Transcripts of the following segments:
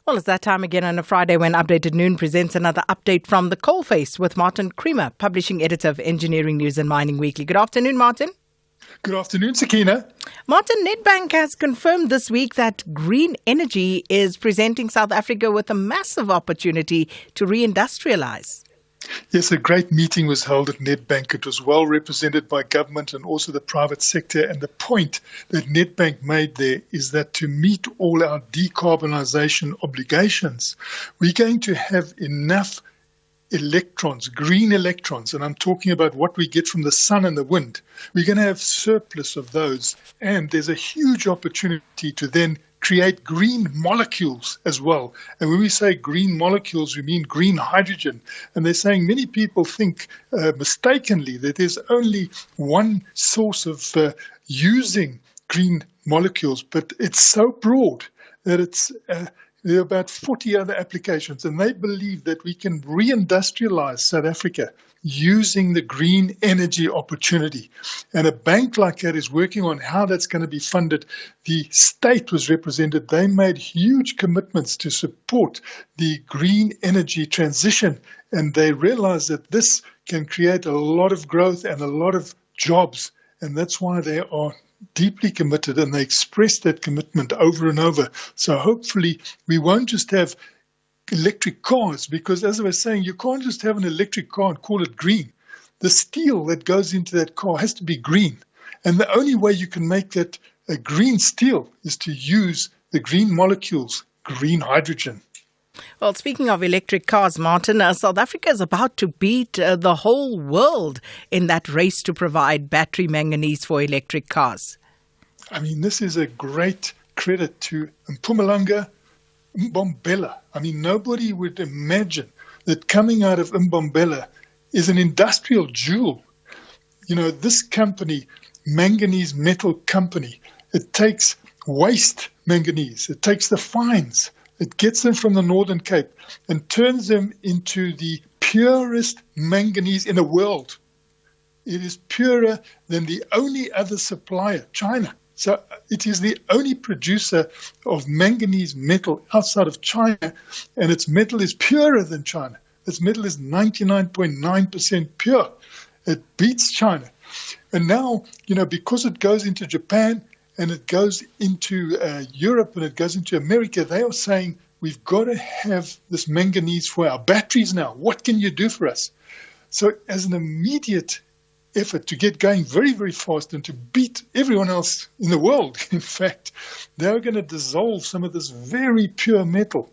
Well, it's that time again on a Friday when Updated Noon presents another update from the coalface with Martin Creamer, publishing editor of Engineering News and Mining Weekly. Good afternoon, Martin. Good afternoon, Sakina. Martin, Nedbank has confirmed this week that green energy is presenting South Africa with a massive opportunity to reindustrialize. Yes, a great meeting was held at Nedbank. It was well represented by government and also the private sector. And the point that Nedbank made there is that to meet all our decarbonisation obligations, we're going to have enough electrons, green electrons, and I'm talking about what we get from the sun and the wind. We're going to have surplus of those. And there's a huge opportunity to then create green molecules as well. And when we say green molecules, we mean green hydrogen. And they're saying many people think mistakenly that there's only one source of using green molecules, but it's so broad that there are about 40 other applications, and they believe that we can reindustrialize South Africa using the green energy opportunity. And a bank like that is working on how that's going to be funded. The state was represented. They made huge commitments to support the green energy transition, and they realize that this can create a lot of growth and a lot of jobs, and that's why they are deeply committed, and they expressed that commitment over and over. So hopefully we won't just have electric cars, because as I was saying, you can't just have an electric car and call it green. The steel that goes into that car has to be green. And the only way you can make that a green steel is to use the green molecules, green hydrogen. Well, speaking of electric cars, Martin, South Africa is about to beat the whole world in that race to provide battery manganese for electric cars. I mean, this is a great credit to Mpumalanga, Mbombela. I mean, nobody would imagine that coming out of Mbombela is an industrial jewel. You know, this company, Manganese Metal Company, it takes waste manganese, it takes the fines, it gets them from the Northern Cape and turns them into the purest manganese in the world. It is purer than the only other supplier, China. So it is the only producer of manganese metal outside of China, and its metal is purer than China. Its metal is 99.9% pure. It beats China. And now, you know, because it goes into Japan and it goes into Europe and it goes into America, they are saying, we've got to have this manganese for our batteries now. What can you do for us? So as an immediate effort to get going very, very fast and to beat everyone else in the world, in fact, they're going to dissolve some of this very pure metal,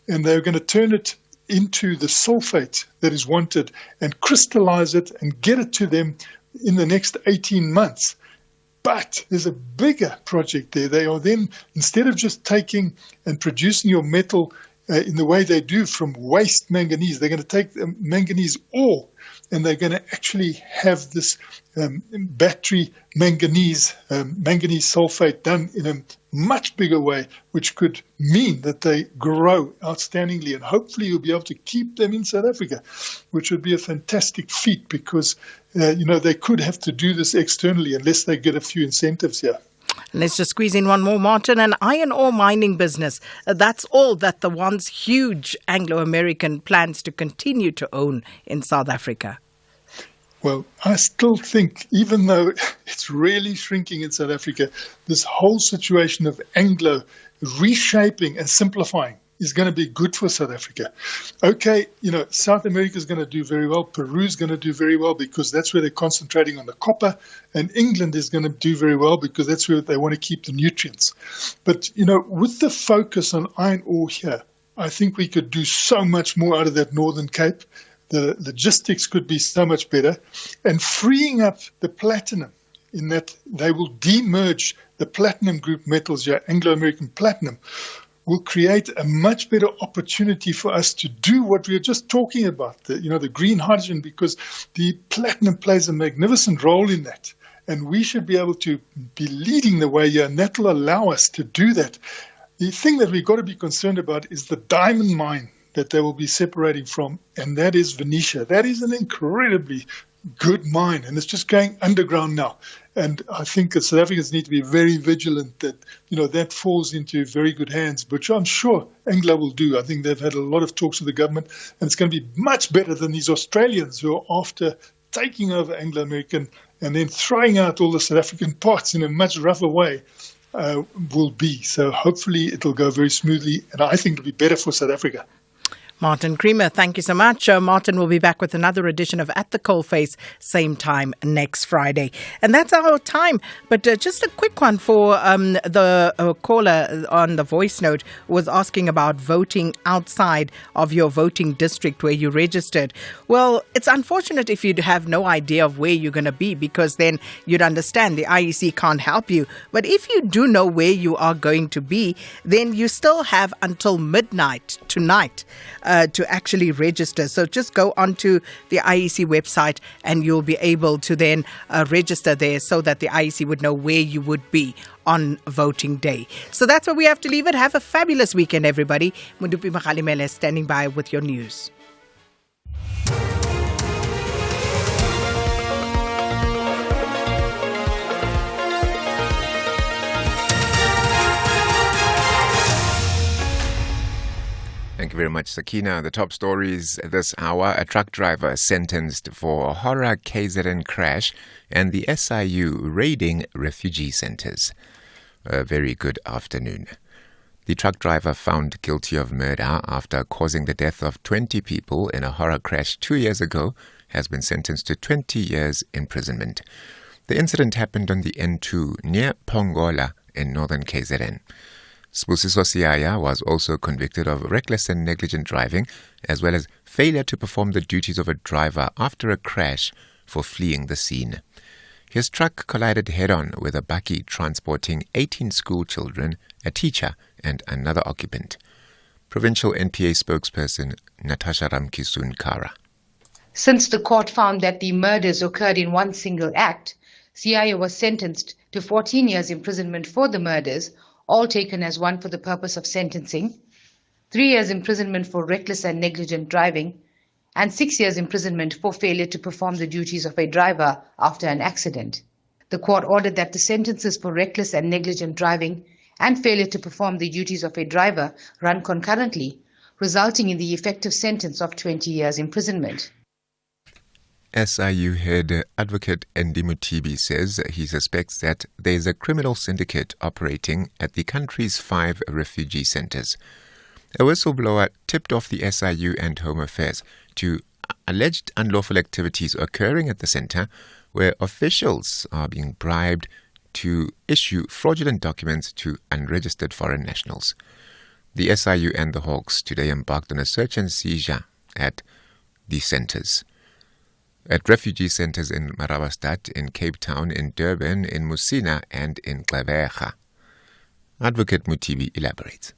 and they're going to turn it into the sulfate that is wanted and crystallize it and get it to them in the next 18 months. But there's a bigger project there. They are then, instead of just taking and producing your metal in the way they do from waste manganese, they're going to take the manganese ore and they're going to actually have this battery manganese sulfate done in a much bigger way, which could mean that they grow outstandingly, and hopefully you'll be able to keep them in South Africa, which would be a fantastic feat, because they could have to do this externally unless they get a few incentives here. Let's just squeeze in one more, Martin. An iron ore mining business. That's all that the once huge Anglo-American plans to continue to own in South Africa. Well, I still think, even though it's really shrinking in South Africa, this whole situation of Anglo reshaping and simplifying is going to be good for South Africa. Okay, South America is going to do very well. Peru is going to do very well because that's where they're concentrating on the copper. And England is going to do very well because that's where they want to keep the nutrients. But, with the focus on iron ore here, I think we could do so much more out of that Northern Cape. The logistics could be so much better. And freeing up the platinum, in that they will demerge the platinum group metals, Anglo-American platinum, will create a much better opportunity for us to do what we were just talking about, the green hydrogen, because the platinum plays a magnificent role in that. And we should be able to be leading the way here, and that will allow us to do that. The thing that we've got to be concerned about is the diamond mine that they will be separating from, and that is Venetia. That is an incredibly good mine, and it's just going underground now. And I think that South Africans need to be very vigilant that, that falls into very good hands, which I'm sure Anglo will do. I think they've had a lot of talks with the government, and it's going to be much better than these Australians who are after taking over Anglo American and then throwing out all the South African parts in a much rougher way will be. So hopefully it'll go very smoothly, and I think it'll be better for South Africa. Martin Creamer, thank you so much. Martin will be back with another edition of At the Coalface, same time next Friday. And that's our time. But just a quick one for the caller on the voice note who was asking about voting outside of your voting district where you registered. Well, it's unfortunate if you have no idea of where you're going to be, because then you'd understand the IEC can't help you. But if you do know where you are going to be, then you still have until midnight tonight to actually register. So just go onto the IEC website and you'll be able to then register there so that the IEC would know where you would be on voting day. So that's where we have to leave it. Have a fabulous weekend, everybody. Mundupi Makalimele standing by with your news. Thank you very much, Sakina. The top stories this hour: a truck driver sentenced for a horror KZN crash, and the SIU raiding refugee centres. A very good afternoon. The truck driver found guilty of murder after causing the death of 20 people in a horror crash 2 years ago has been sentenced to 20 years imprisonment. The incident happened on the N2 near Pongola in northern KZN. Spusiso Siaya was also convicted of reckless and negligent driving, as well as failure to perform the duties of a driver after a crash for fleeing the scene. His truck collided head-on with a bakkie transporting 18 school children, a teacher and another occupant. Provincial NPA spokesperson Natasha Ramkisun Kara. Since the court found that the murders occurred in one single act, Siaya was sentenced to 14 years imprisonment for the murders, all taken as one for the purpose of sentencing, 3 years imprisonment for reckless and negligent driving, and 6 years imprisonment for failure to perform the duties of a driver after an accident. The court ordered that the sentences for reckless and negligent driving and failure to perform the duties of a driver run concurrently, resulting in the effective sentence of 20 years imprisonment. SIU head advocate Endi Mutibi says he suspects that there is a criminal syndicate operating at the country's 5 refugee centres. A whistleblower tipped off the SIU and Home Affairs to alleged unlawful activities occurring at the centre, where officials are being bribed to issue fraudulent documents to unregistered foreign nationals. The SIU and the Hawks today embarked on a search and seizure at the centres. At refugee centres in Marabastad, in Cape Town, in Durban, in Musina and in Gqeberha. Advocate Mutibi elaborates.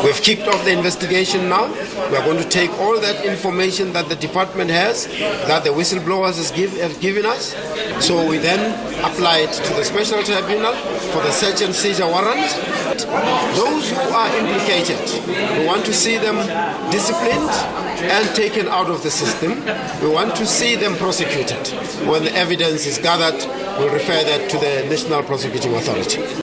We've kicked off the investigation now. We are going to take all that information that the department has, that the whistleblowers have given us. So we then apply it to the special tribunal for the search and seizure warrant. Those who are implicated, we want to see them disciplined and taken out of the system. We want to see them prosecuted. When the evidence is gathered, we'll refer that to the National Prosecuting Authority.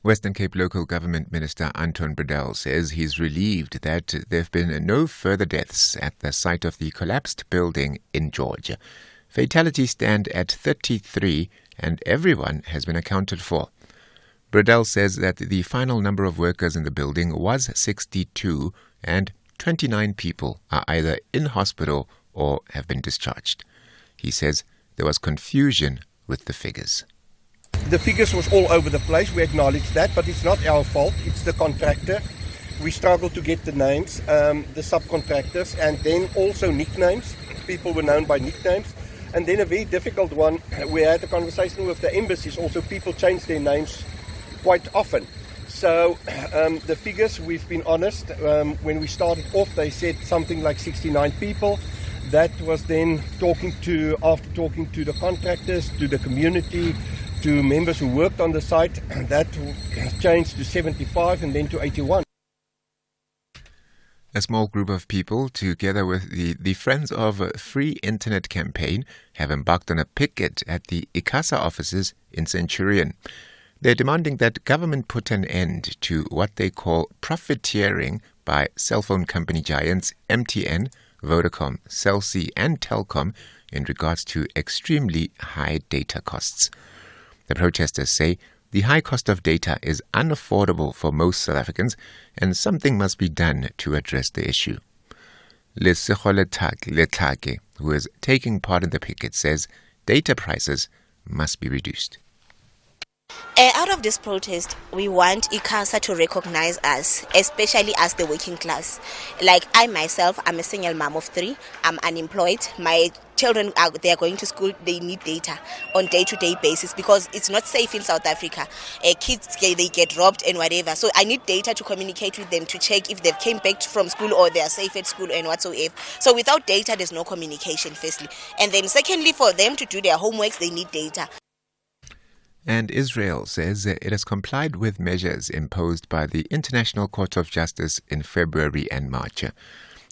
Western Cape Local Government Minister Anton Bredell says he's relieved that there have been no further deaths at the site of the collapsed building in George. Fatalities stand at 33 and everyone has been accounted for. Bredell says that the final number of workers in the building was 62 and 29 people are either in hospital or have been discharged. He says there was confusion with the figures. The figures was all over the place, we acknowledge that, but it's not our fault, it's the contractor. We struggled to get the names, the subcontractors, and then also nicknames. People were known by nicknames. And then a very difficult one, we had a conversation with the embassies, also people change their names quite often. So the figures, we've been honest, when we started off they said something like 69 people. That was then after talking to the contractors, to the community, to members who worked on the site, that changed to 75 and then to 81. A small group of people, together with the Friends of Free Internet campaign, have embarked on a picket at the ICASA offices in Centurion. They're demanding that government put an end to what they call profiteering by cell phone company giants MTN, Vodacom, Cell C and Telkom in regards to extremely high data costs. The protesters say the high cost of data is unaffordable for most South Africans and something must be done to address the issue. Lesego Letlhake, who is taking part in the picket, says data prices must be reduced. Out of this protest, we want ICASA to recognize us, especially as the working class. Like I myself, I'm a single mom of 3. I'm unemployed. My children, they are going to school. They need data on day-to-day basis because it's not safe in South Africa. Kids, they get robbed and whatever. So I need data to communicate with them to check if they've came back from school or they are safe at school and whatsoever. So without data, there's no communication, firstly. And then secondly, for them to do their homeworks, they need data. And Israel says it has complied with measures imposed by the International Court of Justice in February and March.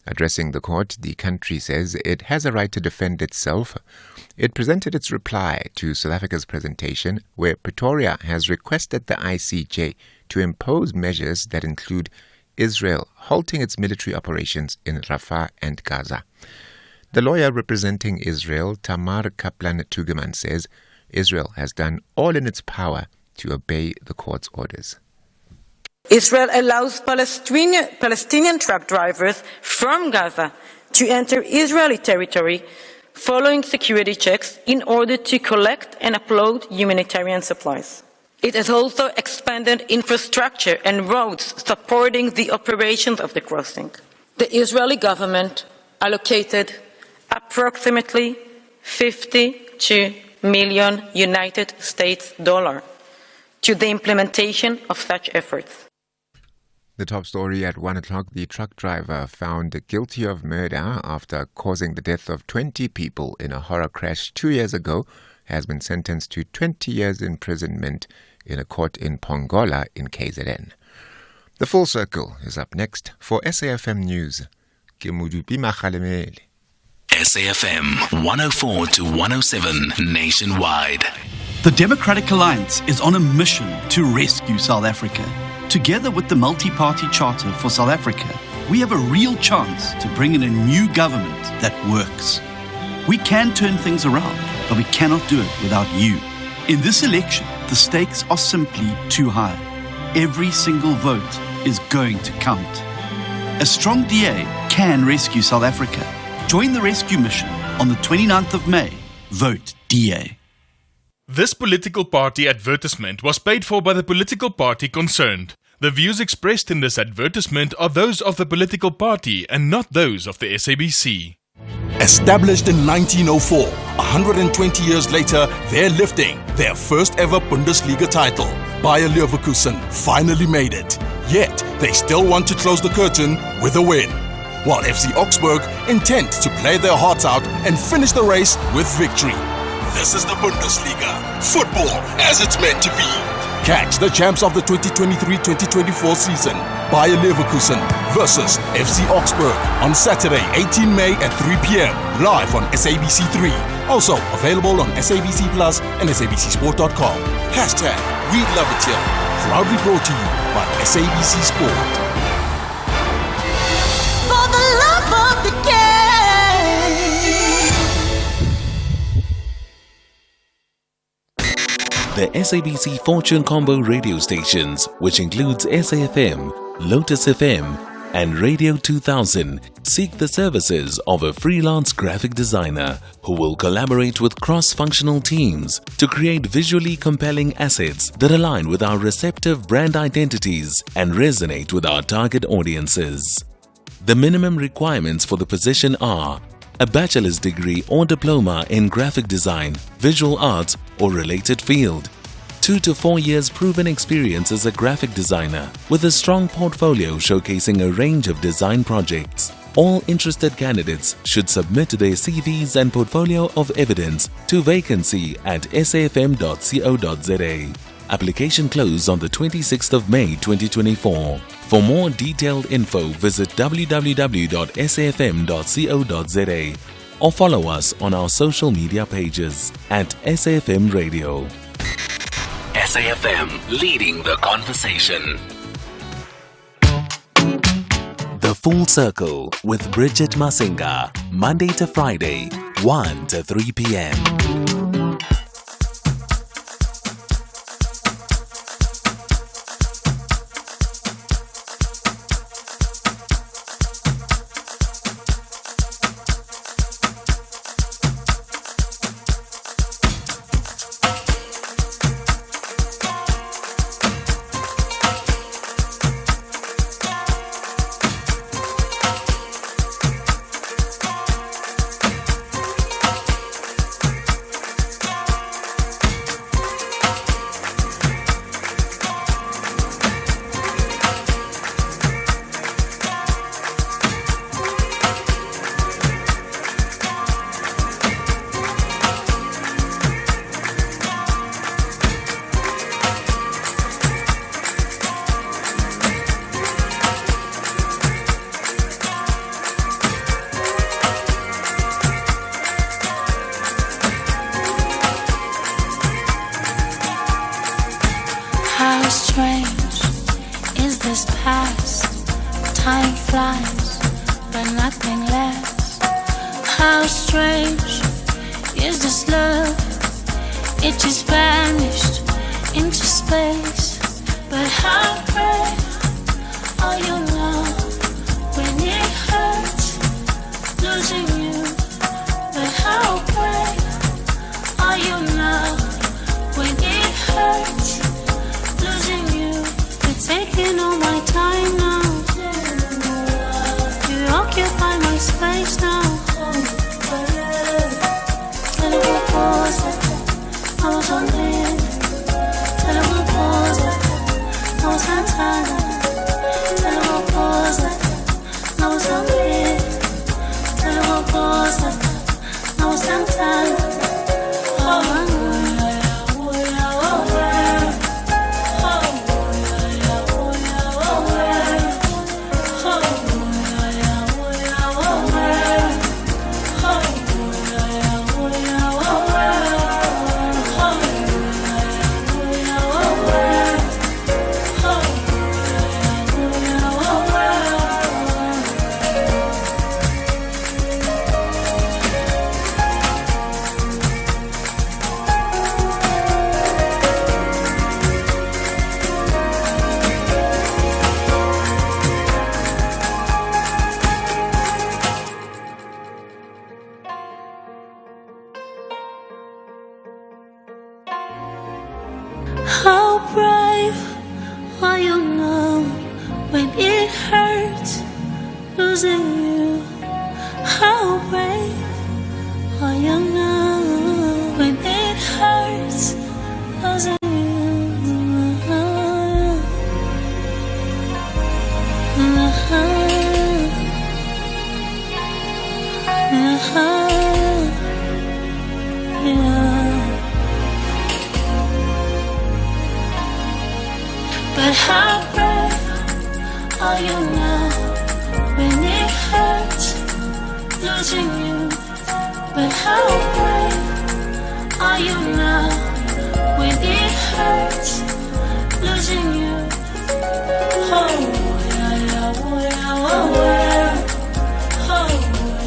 Addressing the court, the country says it has a right to defend itself. It presented its reply to South Africa's presentation, where Pretoria has requested the ICJ to impose measures that include Israel halting its military operations in Rafah and Gaza. The lawyer representing Israel, Tamar Kaplan-Tugeman, says Israel has done all in its power to obey the court's orders. Israel allows Palestinian truck drivers from Gaza to enter Israeli territory following security checks in order to collect and upload humanitarian supplies. It has also expanded infrastructure and roads supporting the operations of the crossing. The Israeli government allocated approximately $52 million United States dollar to the implementation of such efforts. The top story at 1 o'clock, the truck driver found guilty of murder after causing the death of 20 people in a horror crash 2 years ago has been sentenced to 20 years imprisonment in a court in Pongola in KZN. The Full Circle is up next. For SAFM News, Kemudupi Makhalemele. SAFM 104 to 107 nationwide. The Democratic Alliance is on a mission to rescue South Africa. Together with the Multi-Party Charter for South Africa, we have a real chance to bring in a new government that works. We can turn things around, but we cannot do it without you. In this election, the stakes are simply too high. Every single vote is going to count. A strong DA can rescue South Africa. Join the rescue mission on the 29th of May. Vote DA. This political party advertisement was paid for by the political party concerned. The views expressed in this advertisement are those of the political party and not those of the SABC. Established in 1904, 120 years later, they're lifting their first ever Bundesliga title. Bayer Leverkusen finally made it. Yet, they still want to close the curtain with a win. While FC Augsburg intend to play their hearts out and finish the race with victory. This is the Bundesliga. Football as it's meant to be. Catch the champs of the 2023-2024 season, Bayer Leverkusen versus FC Augsburg on Saturday, 18 May at 3 p.m. live on SABC3. Also available on SABC Plus and SABCSport.com. Hashtag We Love It Here. Proudly brought to you by SABC Sport. For the love of the game. The SABC Fortune Combo radio stations, which includes SAFM, Lotus FM, and Radio 2000, seek the services of a freelance graphic designer who will collaborate with cross-functional teams to create visually compelling assets that align with our receptive brand identities and resonate with our target audiences. The minimum requirements for the position are a bachelor's degree or diploma in graphic design, visual arts, or related field, 2 to 4 years proven experience as a graphic designer with a strong portfolio showcasing a range of design projects. All interested candidates should submit their CVs and portfolio of evidence to vacancy@safm.co.za. Application closed on the 26th of May 2024. For more detailed info, visit www.safm.co.za or follow us on our social media pages at SAFM Radio. SAFM, leading the conversation. The Full Circle with Bridget Masinga, Monday to Friday, 1 to 3 p.m. How strange is this past? Time flies, but nothing lasts. How strange is this love? It just vanished into space. But how brave are you now when it hurts losing you? But how brave are you now when it hurts losing you? You're taking all my time now. You occupy my space now. Terrible pause, I was on it. Terrible pause, I was Santana. Terrible pause, I was on it. Terrible pause, I was Santana. How brave are you now when it hurts losing you? How brave are you now when it hurts losing you? But how brave are you now when it hurts losing you? But how brave are you now when it hurts losing you? Oh, yeah, yeah, oh, yeah, oh, yeah. Oh,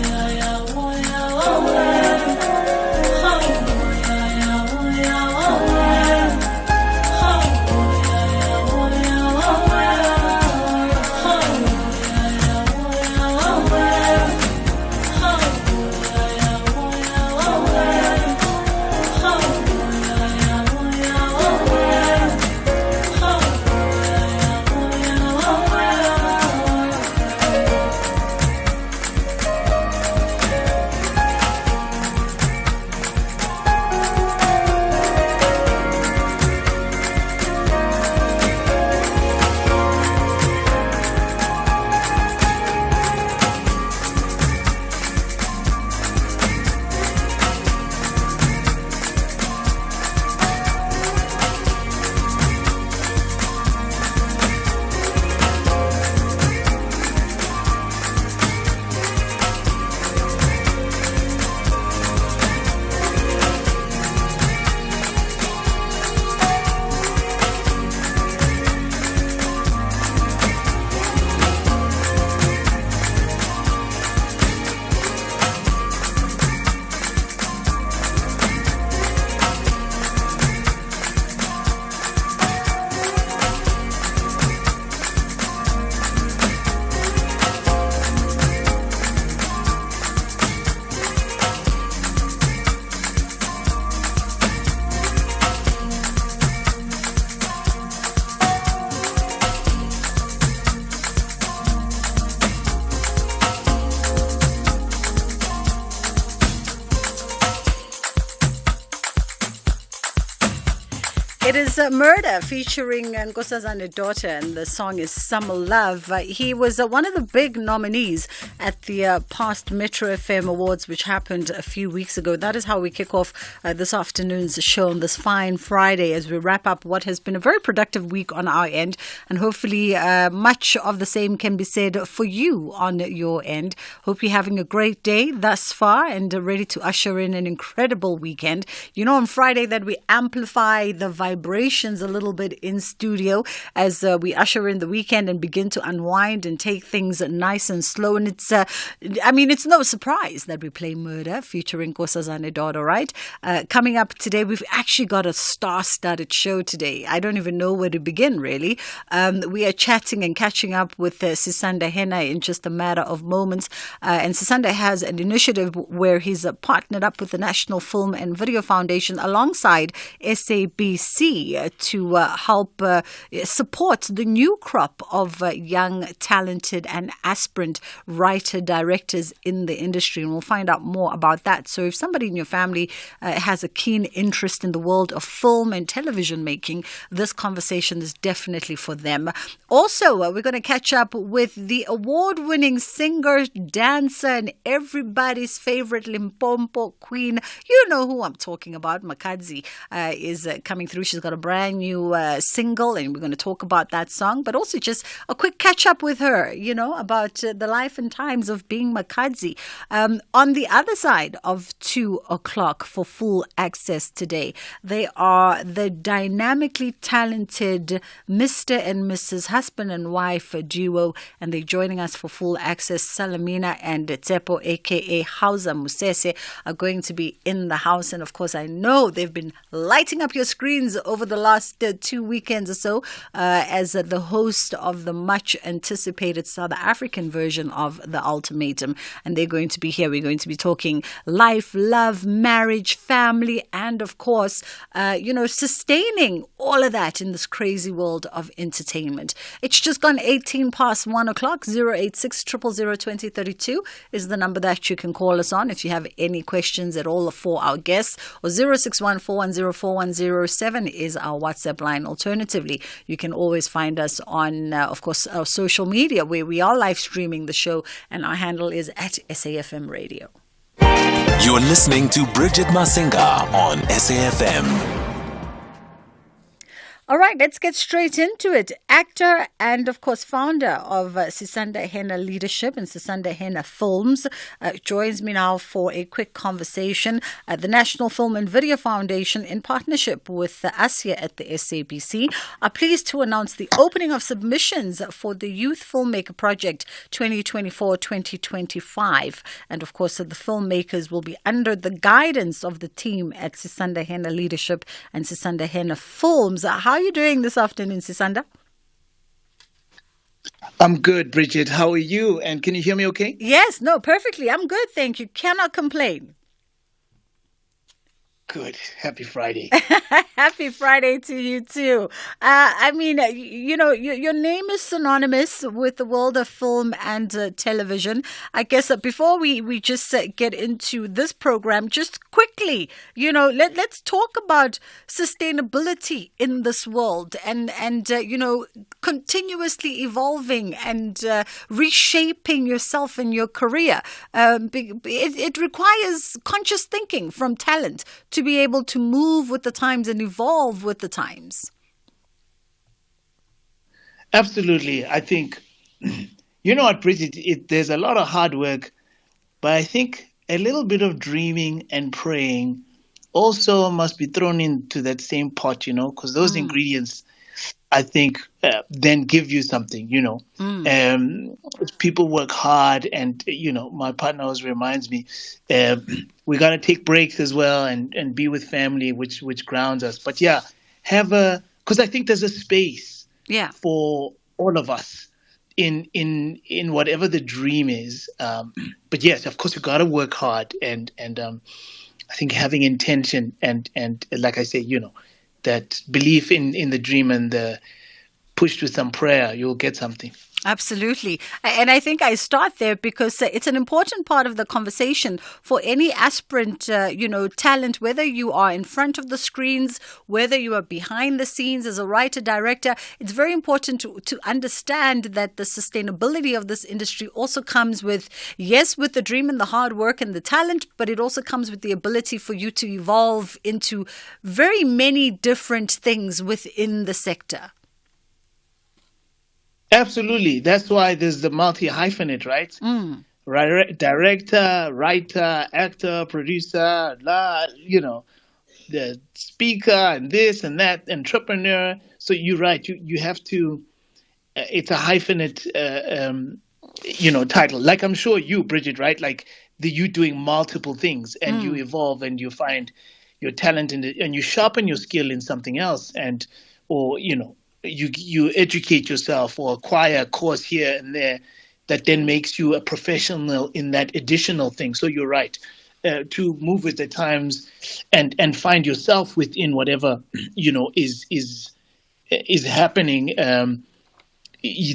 yeah, yeah, oh, yeah, oh, yeah. Oh, yeah, yeah, oh, yeah, oh, yeah. Oh, It is Murder featuring Nkosazana Daughter, and the song is Summer Love. He was one of the big nominees at the past Metro FM Awards, which happened a few weeks ago. That is how we kick off this afternoon's show on this fine Friday as we wrap up what has been a very productive week on our end. And hopefully much of the same can be said for you on your end. Hope you're having a great day thus far and ready to usher in an incredible weekend. You know, on Friday that we amplify the vibrations a little bit in studio as we usher in the weekend and begin to unwind and take things nice and slow. And it's no surprise that we play Murder featuring Nkosazana Daughter, right? Coming up today, we've actually got a star-studded show today. I don't even know where to begin, really. We are chatting and catching up with Sisanda Hena in just a matter of moments. And Sisanda has an initiative where he's partnered up with the National Film and Video Foundation alongside SABC to help support the new crop of young, talented and aspirant writer-directors in the industry. And we'll find out more about that. So if somebody in your family has a keen interest in the world of film and television making, this conversation is definitely for them. Also, we're going to catch up with the award-winning singer, dancer, and everybody's favorite Limpopo queen. You know who I'm talking about. Makadzi is coming through. She's got a brand new single, and we're going to talk about that song, but also just a quick catch up with her, you know, about the life and times of being Makadzi. On the other side of 2 o'clock for full access today, they are the dynamically talented Mr. and Mrs. Husband and Wife duo, and they're joining us for full access. Salamina and Tsepo, aka Hausa Musese, are going to be in the house, and of course I know they've been lighting up your screens over the last 2 weekends or so as the host of the much anticipated South African version of The Ultimatum, and they're going to be here. We're going to be talking life, love, marriage, family, and of course sustaining all of that in this crazy world of entertainment. It's just gone 18 past 1 o'clock. 086 000 2032 is the number that you can call us on if you have any questions at all for our guests, or 061 410 4107 is our WhatsApp line. Alternatively, you can always find us on, of course, our social media where we are live streaming the show, and our handle is at SAFM Radio. You're listening to Bridget Masinga on SAFM. All right, let's get straight into it. Actor and, of course, founder of Sisanda Hena Leadership and Sisanda Hena Films joins me now for a quick conversation. The National Film and Video Foundation, in partnership with us here at the SABC, are pleased to announce the opening of submissions for the Youth Filmmaker Project 2024-2025. And, of course, the filmmakers will be under the guidance of the team at Sisanda Hena Leadership and Sisanda Hena Films. How are you doing this afternoon, Sisanda? I'm good, Bridget. How are you? And can you hear me okay? Yes, no, perfectly. I'm good, thank you. Cannot complain. Good. Happy Friday. Happy Friday to you too. Your name is synonymous with the world of film and television. I guess before we just get into this program, just quickly, let's talk about sustainability in this world and continuously evolving and reshaping yourself and your career. It requires conscious thinking from talent to be able to move with the times and evolve with the times. Absolutely. I think, you know what, Bridget, there's a lot of hard work, but I think a little bit of dreaming and praying also must be thrown into that same pot, because those ingredients, I think, then give you something, people work hard, and, my partner always reminds me, we got to take breaks as well and be with family, which grounds us. But yeah, because I think there's a space for all of us in whatever the dream is. But yes, of course, we got to work hard and I think having intention and like I say, that belief in the dream and the pushed with some prayer, you'll get something. Absolutely. And I think I start there because it's an important part of the conversation for any aspirant, talent, whether you are in front of the screens, whether you are behind the scenes as a writer, director. It's very important to understand that the sustainability of this industry also comes with the dream and the hard work and the talent, but it also comes with the ability for you to evolve into very many different things within the sector. Absolutely. That's why there's the multi-hyphenate, right? Director, writer, actor, producer, the speaker and this and that, entrepreneur. So you're right. You have to, it's a hyphenate, title. Like I'm sure you, Bridget, right? Like you doing multiple things and you evolve and you find your talent in it and you sharpen your skill in something else you educate yourself or acquire a course here and there that then makes you a professional in that additional thing. So you're right. To move with the times and find yourself within whatever, is happening.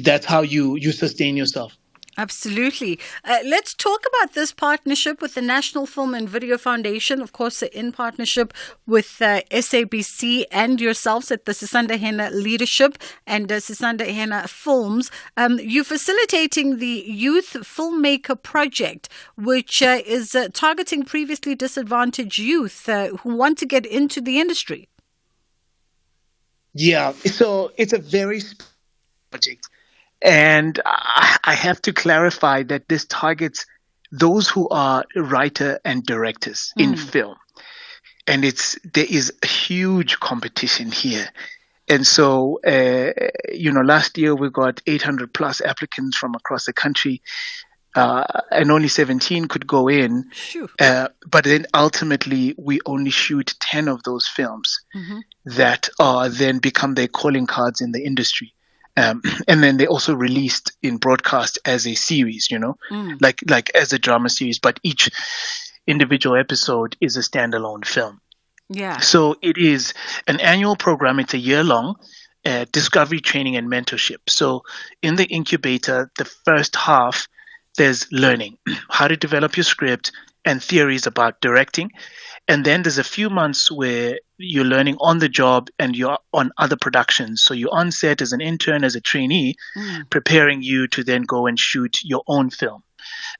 That's how you sustain yourself. Absolutely. Let's talk about this partnership with the National Film and Video Foundation, of course, in partnership with SABC and yourselves at the Sisanda Hena Leadership and Sisanda Hena Films. You're facilitating the Youth Filmmaker Project, which is targeting previously disadvantaged youth who want to get into the industry. Yeah, so it's a very project. And I have to clarify that this targets those who are writer and directors in film. And there is a huge competition here. And so, last year we got 800 plus applicants from across the country. And only 17 could go in. But then ultimately we only shoot 10 of those films that are then become their calling cards in the industry. And then they also released in broadcast as a series, like as a drama series, but each individual episode is a standalone film. Yeah. So it is an annual program. It's a year long, discovery, training, and mentorship. So in the incubator, the first half, there's learning how to develop your script and theories about directing. And then there's a few months where you're learning on the job and you're on other productions. So you're on set as an intern, as a trainee, preparing you to then go and shoot your own film,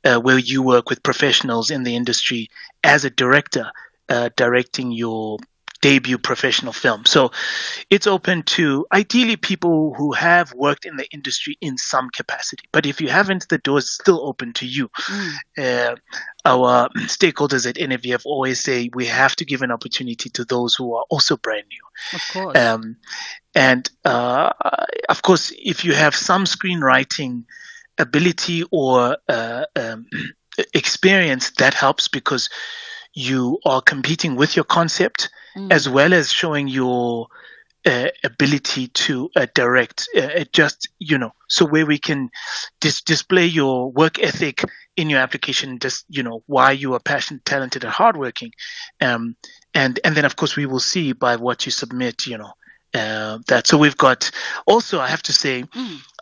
where you work with professionals in the industry as a director, directing your debut professional film. So it's open to ideally people who have worked in the industry in some capacity. But if you haven't, the door is still open to you. Our stakeholders at NFVF always say we have to give an opportunity to those who are also brand new. Of course. Of course, if you have some screenwriting ability or experience, that helps because you are competing with your concept as well as showing your ability to direct. So where we can display your work ethic in your application, why you are passionate, talented, and hardworking. And then, of course, we will see by what you submit, that. So we've got also, I have to say,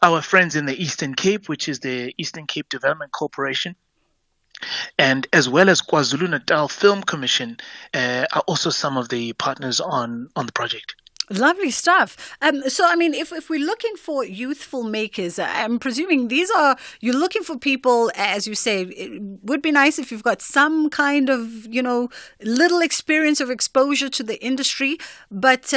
our friends in the Eastern Cape, which is the Eastern Cape Development Corporation, and as well as KwaZulu-Natal Film Commission are also some of the partners on the project. Lovely stuff. So, I mean, if we're looking for youth filmmakers, I'm presuming you're looking for people, as you say, it would be nice if you've got some kind of, little experience of exposure to the industry, but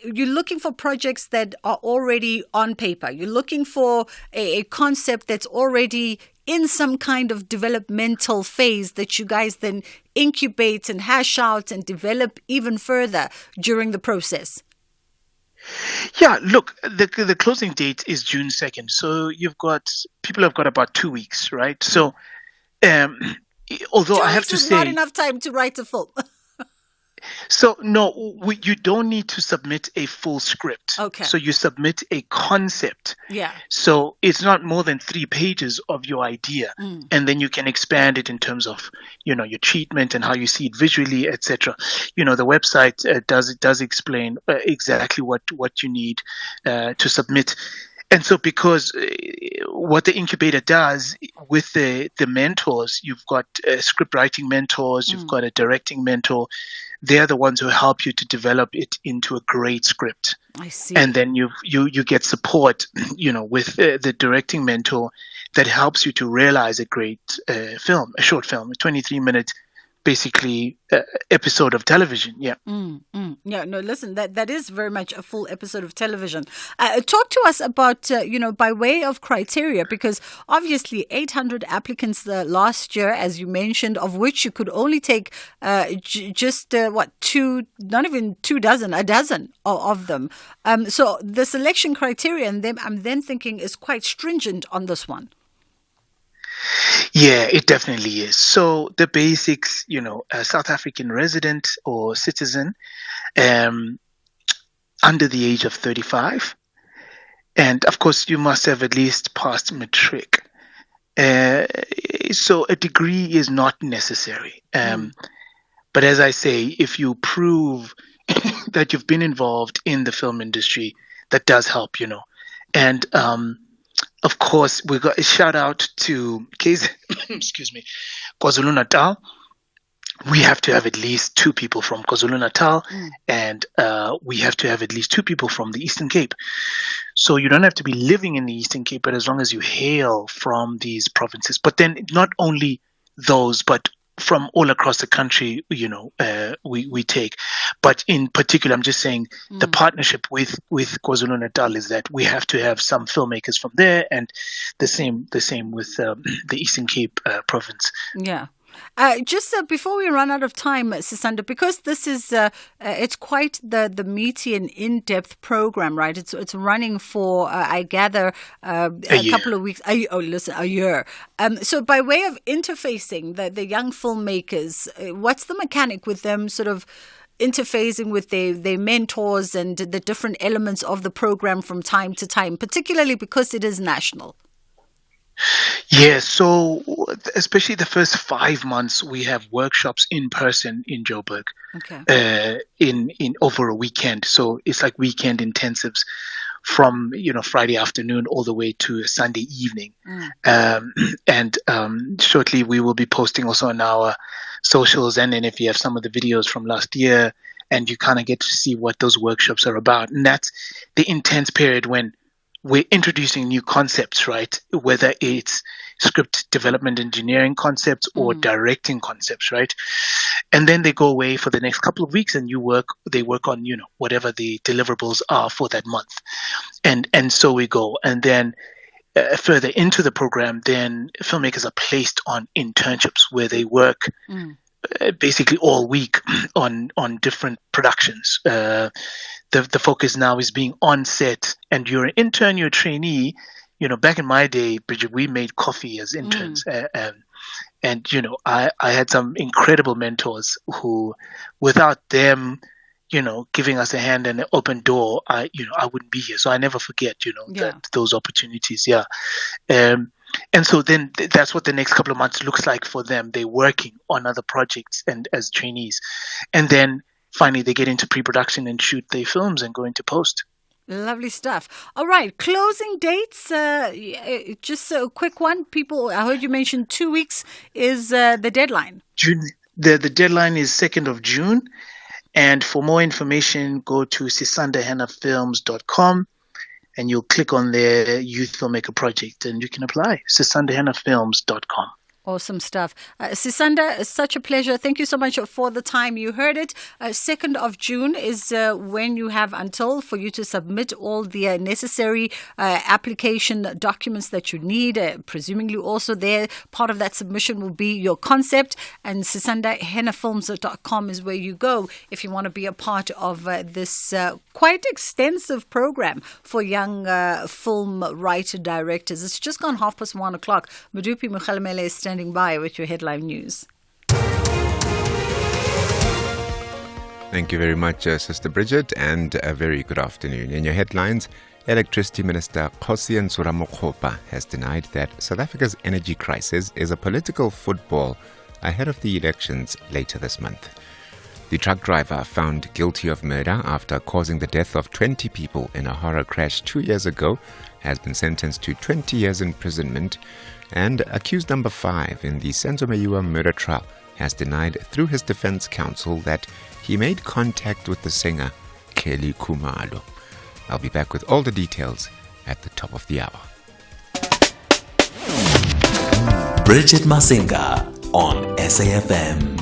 you're looking for projects that are already on paper. You're looking for a concept that's already in some kind of developmental phase that you guys then incubate and hash out and develop even further during the process. Yeah, look, the closing date is June 2nd. So people have got about 2 weeks, right? So, although I have to say, not enough time to write a film. So no, you don't need to submit a full script. Okay. So you submit a concept. Yeah. So it's not more than 3 pages of your idea, and then you can expand it in terms of your treatment and how you see it visually, etc. The website does explain exactly what you need to submit. And so because what the incubator does with the mentors, you've got script writing mentors, you've got a directing mentor. They're the ones who help you to develop it into a great script. I see. And then you get support, with the directing mentor that helps you to realize a great film, a short film, a 23-minute basically episode of television. Yeah. Yeah, no, listen, that is very much a full episode of television. Talk to us about, by way of criteria, because obviously 800 applicants last year, as you mentioned, of which you could only take two, not even 24, a dozen of them. So the selection criteria, and I'm then thinking, is quite stringent on this one. Yeah, it definitely is. So the basics, a South African resident or citizen under the age of 35. And of course, you must have at least passed matric. So a degree is not necessary. But as I say, if you prove that you've been involved in the film industry, that does help, And of course, we got a shout out to KwaZulu-Natal. We have to have at least 2 people from KwaZulu-Natal, and we have to have at least 2 people from the Eastern Cape. So you don't have to be living in the Eastern Cape, but as long as you hail from these provinces. But then not only those, but from all across the country, we take. But in particular, I'm just saying the partnership with KwaZulu-Natal is that we have to have some filmmakers from there, and the same with the Eastern Cape province. Yeah. Just before we run out of time, Sisanda, because this is it's quite the meaty and in-depth program, right? It's running for I gather a couple of weeks. A year. So by way of interfacing the young filmmakers, what's the mechanic with them sort of interfacing with their mentors and the different elements of the program from time to time, particularly because it is national? Yeah, so especially the first 5 months, we have workshops in person in Joburg, in over a weekend. So it's like weekend intensives from Friday afternoon all the way to Sunday evening. And shortly we will be posting also on our socials, and then if you have some of the videos from last year, and you kind of get to see what those workshops are about. And that's the intense period when we're introducing new concepts, right? Whether it's script development engineering concepts or directing concepts, right? And then they go away for the next couple of weeks, and they work on, whatever the deliverables are for that month. And so we go. And then further into the program, then filmmakers are placed on internships where they work basically all week on different productions. The focus now is being on set, and you're an intern, you're a trainee. Back in my day, Bridget, we made coffee as interns. And I had some incredible mentors who, without them, giving us a hand and an open door, I wouldn't be here. So I never forget, those opportunities. Yeah. And so then that's what the next couple of months looks like for them. They're working on other projects and as trainees. And then finally they get into pre-production and shoot their films and go into post. Lovely stuff. All right, closing dates. Just a quick one. People, I heard you mention 2 weeks is the deadline. June. The deadline is 2nd of June. And for more information, go to sisandahennafilms.com and you'll click on their Youth Filmmaker Project and you can apply. sisandahennafilms.com. Awesome stuff. Sisanda, such a pleasure. Thank you so much for the time. You heard it. 2nd of June is when you have until for you to submit all the necessary application documents that you need. Presumably also there, part of that submission will be your concept. And sisandahennafilms.com is where you go if you want to be a part of this quite extensive program for young film writer directors. It's just gone 1:30 o'clock. Madupi Mukhalamele is standing by with your headline news. Thank you very much, Sister Bridget, and a very good afternoon. In your headlines, Electricity Minister Kgosian Suramokgopa has denied that South Africa's energy crisis is a political football ahead of the elections later this month. The truck driver, found guilty of murder after causing the death of 20 people in a horror crash 2 years ago, has been sentenced to 20 years imprisonment, and accused number 5 in the Senzo Meyiwa murder trial has denied through his defense counsel that he made contact with the singer Kelly Khumalo. I'll be back with all the details at the top of the hour. Bridget Masinga on SAFM.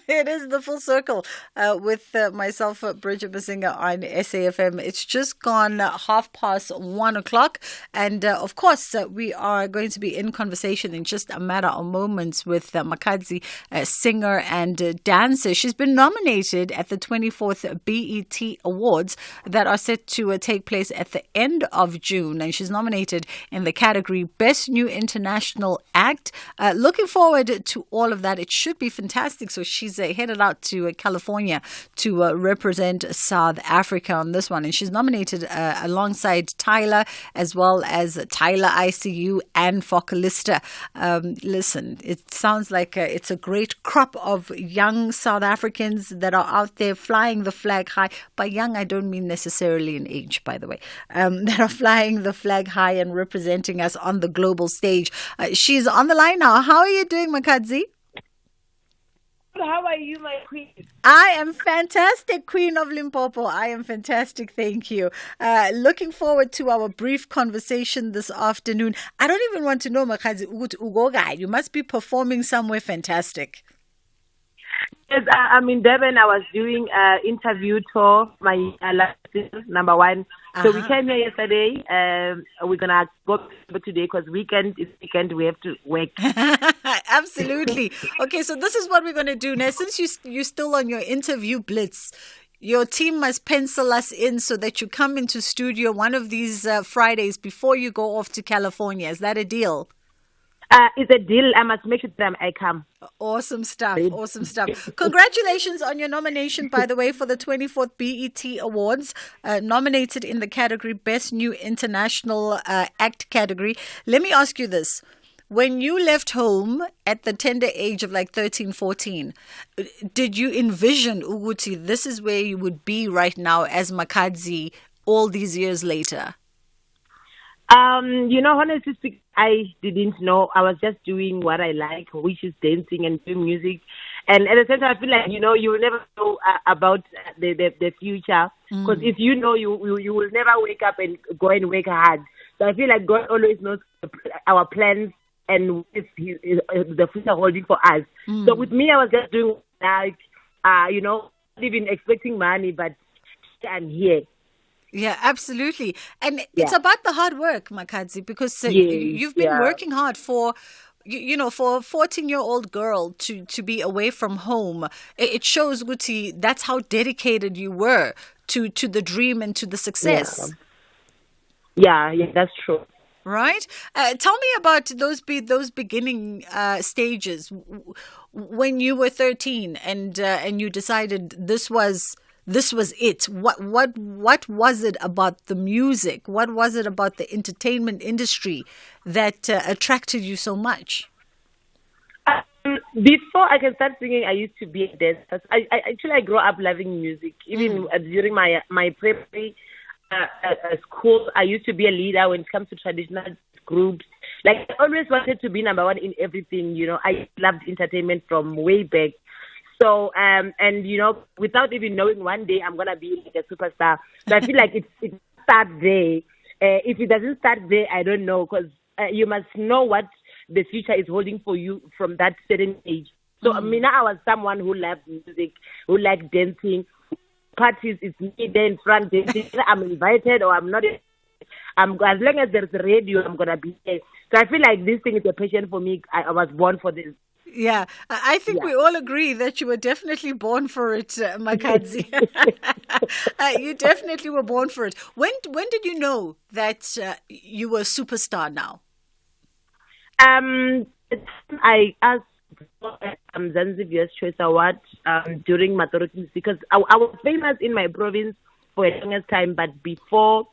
It is the full circle with myself, Bridget Masinga on SAFM. It's just gone 1:30 o'clock. And of course, we are going to be in conversation in just a matter of moments with Makadzi, singer and dancer. She's been nominated at the 24th BET Awards that are set to take place at the end of June. And she's nominated in the category Best New International Act. Looking forward to all of that. It should be fantastic. So she's headed out to California to represent South Africa on this one. And she's nominated alongside Tyler, as well as Tyler ICU and Focalista. Listen, it sounds like it's a great crop of young South Africans that are out there flying the flag high. By young, I don't mean necessarily in age, by the way, that are flying the flag high and representing us on the global stage. She's on the line now. How are you doing, Makadzi? How are you, my queen? I am fantastic, Queen of Limpopo. I am fantastic, thank you. Looking forward to our brief conversation this afternoon. I don't even want to know, Makadzi, you must be performing somewhere fantastic. Yes, I'm in Durban. I was doing an interview tour, my last season, number 1. So we came here yesterday. We're going to go today because weekend is weekend. We have to work. Absolutely. Okay, so this is what we're going to do. Now, since you're still on your interview blitz, your team must pencil us in so that you come into studio one of these Fridays before you go off to California. Is that a deal? It's a deal. I must make sure that I come. Awesome stuff. Awesome stuff. Congratulations on your nomination, by the way, for the 24th BET Awards. Nominated in the category Best New International Act category. Let me ask you this. When you left home at the tender age of like 13, 14, did you envision, Uguti, this is where you would be right now as Makadzi all these years later? Honestly speaking, I didn't know. I was just doing what I like, which is dancing and doing music. And at the same time, I feel like, you will never know about the future. Because if you know, you will never wake up and go and work hard. So I feel like God always knows our plans and the future holding for us. So with me, I was just doing like, not even expecting money, but I'm here. Yeah, absolutely. And it's about the hard work, Makadzi, because you've been working hard for a 14-year-old girl to be away from home. It shows, Guti, that's how dedicated you were to the dream and to the success. Yeah, that's true. Right? Tell me about those beginning stages when you were 13 and you decided this was it. What was it about the music? What was it about the entertainment industry that attracted you so much? Before I can start singing, I used to be a dancer. I grew up loving music. Even during my primary school, I used to be a leader when it comes to traditional groups. Like, I always wanted to be number 1 in everything. I loved entertainment from way back. So, without even knowing, one day I'm going to be like a superstar. So I feel like it starts there. If it doesn't start there, I don't know, because you must know what the future is holding for you from that certain age. So, I was someone who loved music, who liked dancing. Parties, it's me there in front dancing. I'm invited or I'm not. As long as there's a radio, I'm going to be there. So I feel like this thing is a passion for me. I was born for this. Yeah, I think we all agree that you were definitely born for it, Makadzi. You definitely were born for it. When did you know that you were a superstar now? I asked Zanzibar's Choice Award during Matoroki because I was famous in my province for a longest time, but before,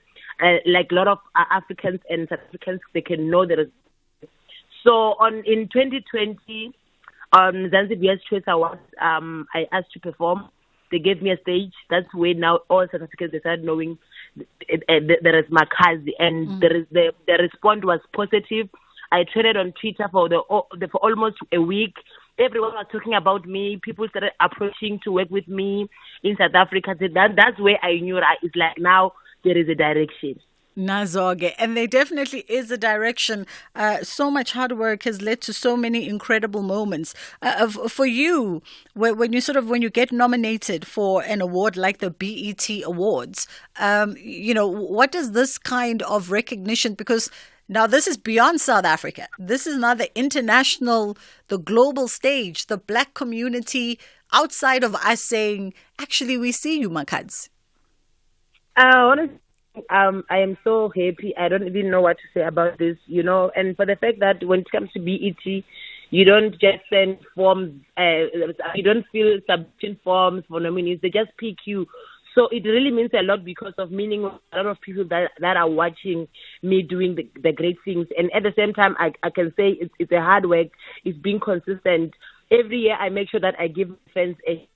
like a lot of Africans and South Africans, they can know there is. So in 2020, On Zanzibar's Choice Awards, I asked to perform. They gave me a stage. That's where now all South Africans started knowing there is Makazi, and the response was positive. I traded on Twitter for almost a week. Everyone was talking about me. People started approaching to work with me in South Africa. So that's where I knew it's like now there is a direction. Nazoge, and there definitely is a direction. So much hard work has led to so many incredible moments. For you, when you get nominated for an award like the BET Awards, what does this kind of recognition, because now this is beyond South Africa. This is now the international, the global stage, the black community outside of us saying, actually, we see you, Makazi. Honestly, I am so happy. I don't even know what to say about this, and for the fact that when it comes to BET, you don't just send forms, you don't fill submission forms for nominees, they just pick you. So it really means a lot because of meaning a lot of people that are watching me doing the great things. And at the same time, I can say it's a hard work. It's being consistent. Every year I make sure that I give fans a.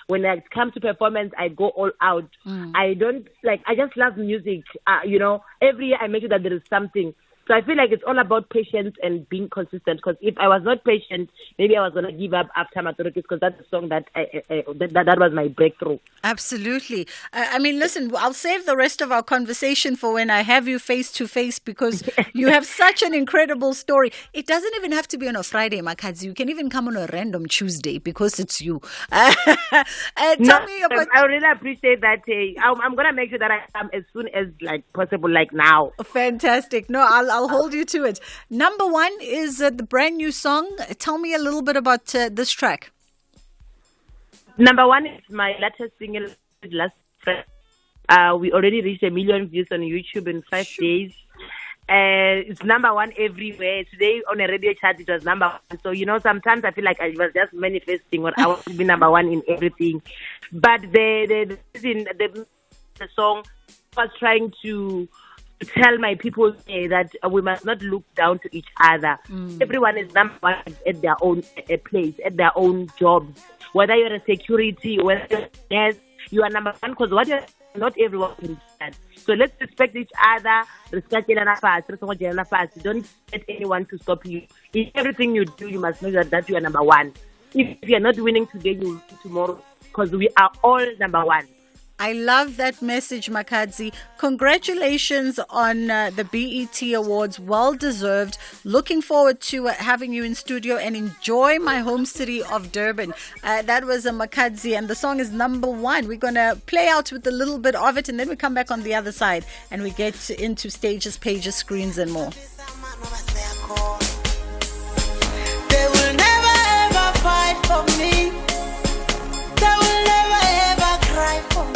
When it comes to performance, I go all out. I just love music. Every year I make sure that there is something. So I feel like it's all about patience and being consistent. Because if I was not patient, maybe I was going to give up after Matorokis, because that's the song that that was my breakthrough. Absolutely. Listen, I'll save the rest of our conversation for when I have you face to face, because you have such an incredible story. It doesn't even have to be on a Friday, Makazi. You can even come on a random Tuesday because it's you. Tell me about. I really appreciate that. I'm going to make sure that I come as soon as possible, like now. Fantastic. No, I'll hold you to it. Number one is the brand new song. Tell me a little bit about this track. Number one is my latest single, Last Friend. We already reached 1 million views on YouTube in 5 days. It's number one everywhere. Today on a radio chart, it was number one. So, sometimes I feel like I was just manifesting, or I want to be number one in everything. But the song was trying to tell my people that we must not look down to each other. Everyone is number one at their own place, at their own jobs. Whether you're a security, whether you're a nurse, you are number one, because not everyone can do that. So let's respect each other. Don't let anyone to stop you. In everything you do, you must know that you are number one. If you're not winning today, you will win tomorrow, because we are all number one. I love that message, Makazi. Congratulations on the BET Awards. Well deserved. Looking forward to having you in studio, and enjoy my home city of Durban. That was a Makazi, and the song is number one. We're going to play out with a little bit of it, and then we come back on the other side and we get into stages, pages, screens, and more. They will never ever fight for me. They will never ever cry for me.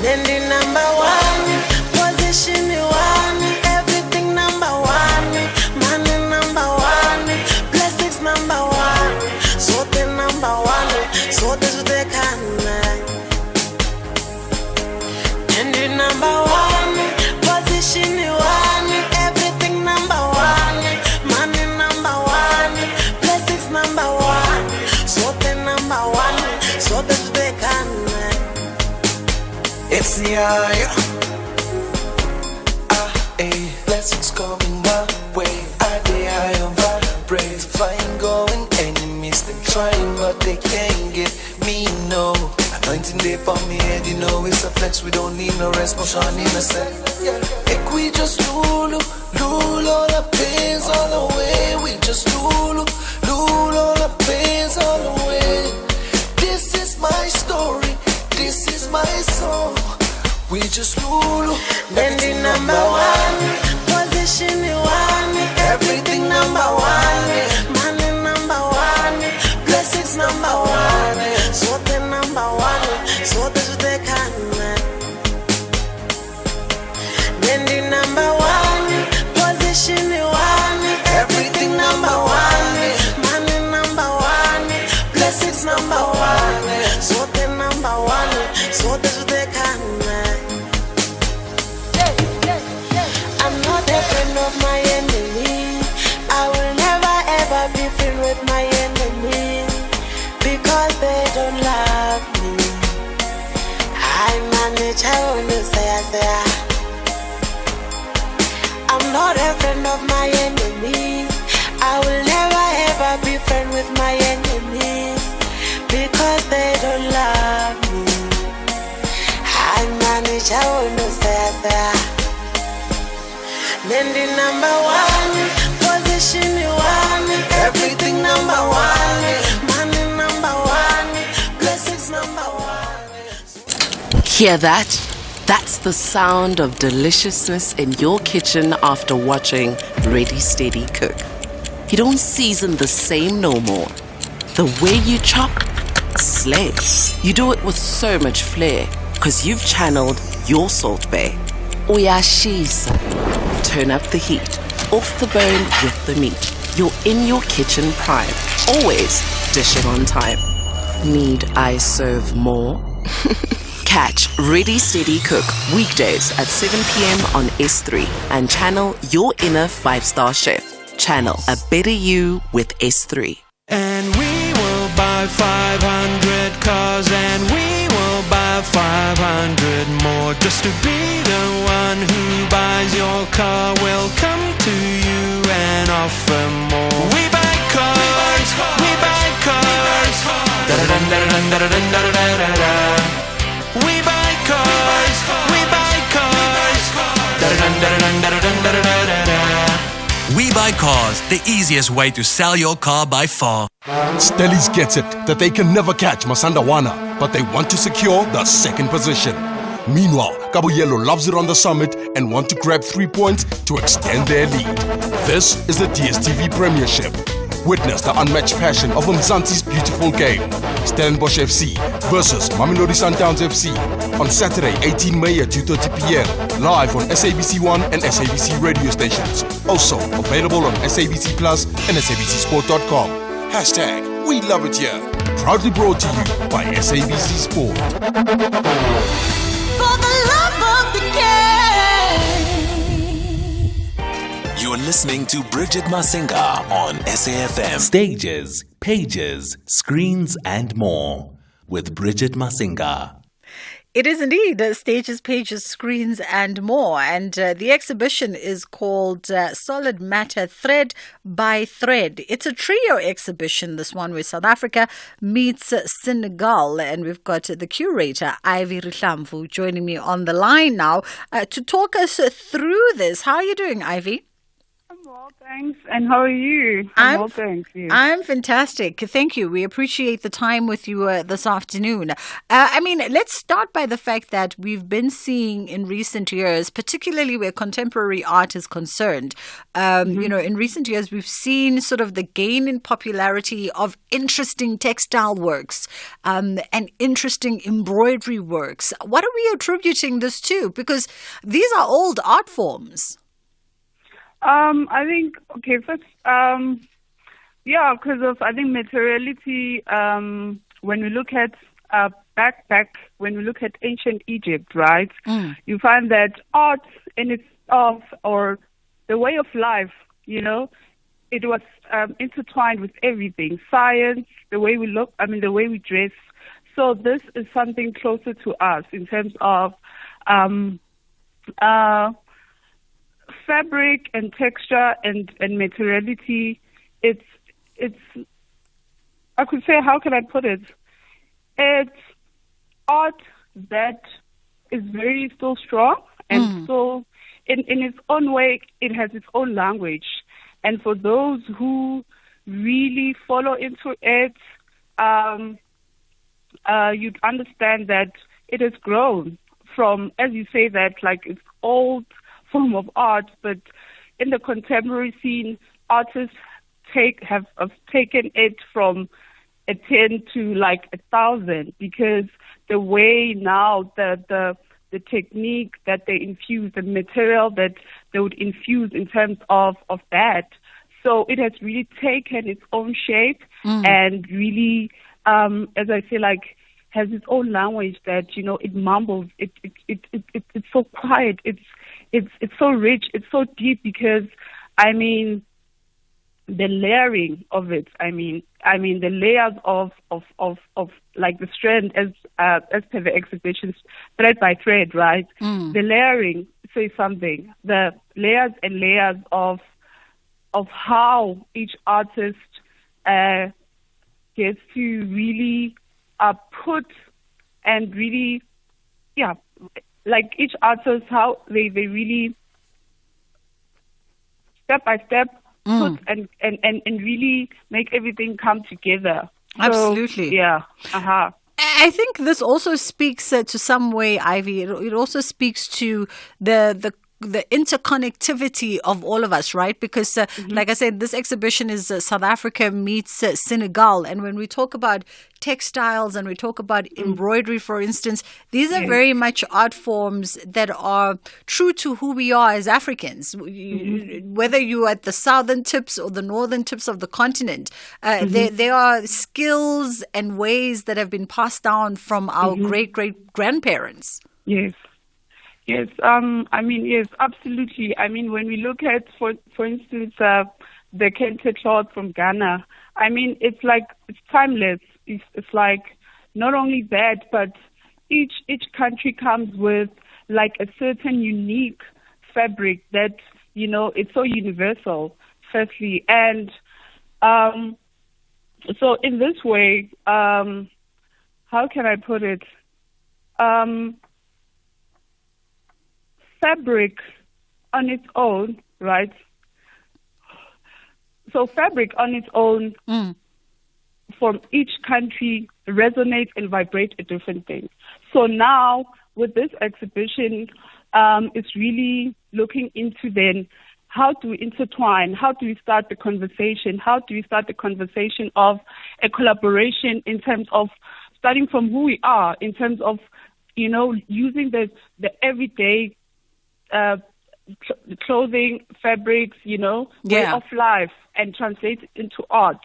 Nendi number one, position one, everything number one, money number one, blessings number one, sote number one, sote sote kana. Nendi number one, position one, everything number one, money number one, blessings number one, sote number one, sote sote kana. It's the eye. Blessings coming my way. I am vibrate. Flying, going, enemies they trying, but they can't get me. No anointing they on me head, it's a flex. We don't need no rest, no shine in a set. Like we just lulu all the pains all the way. We just lulu all the pains all the way. This is my story. This is my song. We just lulu. Nendi number one, position one, everything number one, money number one, blessings number one, sote number one, sote sote kana. Nendi number one, position one, everything number one, money number one, blessings number one, sote number one, sote sote kana. I'm not a friend of my enemies. I will never ever be friend with my enemies because they don't love me. I manage Nendi number one, position one, everything number one, money number one, blessings number one. Hear that? That's the sound of deliciousness in your kitchen after watching Ready Steady Cook. You don't season the same no more. The way you chop, slay. You do it with so much flair, because you've channeled your Salt Bay. Uyashisa. Turn up the heat. Off the bone with the meat. You're in your kitchen prime. Always dishing on time. Need I serve more? Catch Ready Steady Cook weekdays at 7 p.m. on S3 and channel your inner 5-star chef. Channel a better you with S3. And we will buy 500 cars and we will buy 500 more just to be the one who buys your car. We'll come to you and offer more. We buy cars, we buy cars. Da-da-dun-da-da-dun-da-da-dun-da-da-da-da. We buy cars, we buy cars. We Buy Cars, the easiest way to sell your car by far. Stellies gets it that they can never catch Masandawana, but they want to secure the second position. Meanwhile, Kabuyelo loves it on the summit and want to grab 3 points to extend their lead. This is the DSTV Premiership. Witness the unmatched passion of Mzansi's beautiful game. Stellenbosch FC versus Mamelodi Sundowns FC on Saturday, 18 May at 2:30 p.m. Live on SABC1 and SABC radio stations. Also available on SABC Plus and SABCSport.com. Hashtag We Love It Here. Proudly brought to you by SABC Sport. For the love of the game. You're listening to Bridget Masinga on SAFM. Stages, pages, screens, and more with Bridget Masinga. It is indeed stages, pages, screens, and more. And the exhibition is called Solid Matter Thread by Thread. It's a trio exhibition, this one, where South Africa meets Senegal. And we've got the curator, Ivy Rihlamvu, joining me on the line now to talk us through this. How are you doing, Ivy? Well, thanks. And how are you? Well, thanks. Yes. I'm fantastic. Thank you. We appreciate the time with you this afternoon. Let's start by the fact that we've been seeing in recent years, particularly where contemporary art is concerned, in recent years, we've seen sort of the gain in popularity of interesting textile works and interesting embroidery works. What are we attributing this to? Because these are old art forms. I think, first, because of, I think, materiality, when we look at back, when we look at ancient Egypt, right, you find that art in itself, or the way of life, it was intertwined with everything. Science, the way we look, the way we dress. So this is something closer to us in terms of fabric and texture and materiality. It's I could say, how can I put it? It's art that is very still strong and so in its own way it has its own language. And for those who really follow into it, you'd understand that it has grown from, as you say, that like it's old form of art, but in the contemporary scene, artists have taken it from a 10 to like 1,000, because the way now the technique that they infuse, the material that they would infuse in terms of that, so it has really taken its own shape and really, as I say, like has its own language that it mumbles. It's so quiet. It's so rich, it's so deep, because the layering of it. I mean the layers of like the strand as per the exhibition, thread by thread, right? The layering says something. The layers and layers of how each artist gets to really put and really, like each artist, how they really step by step put and really make everything come together. Absolutely. So, yeah. I think this also speaks to some way, Ivy. It also speaks to the interconnectivity of all of us, right? Because, like I said, this exhibition is South Africa meets Senegal. And when we talk about textiles and we talk about embroidery, for instance, these are very much art forms that are true to who we are as Africans. Whether you're at the southern tips or the northern tips of the continent, there are skills and ways that have been passed down from our great-great-grandparents. Yes. Yes, yes, absolutely. I mean, when we look at, for instance, the kente cloth from Ghana, I mean, it's timeless. It's like not only that, but each country comes with like a certain unique fabric that, it's so universal, firstly. And so in this way, how can I put it? Fabric on its own, right? So fabric on its own from each country resonates and vibrates at different things. So now with this exhibition, it's really looking into then how do we intertwine, how do we start the conversation, how do we start the conversation of a collaboration in terms of starting from who we are, in terms of, using the everyday clothing, fabrics, way of life, and translate it into art,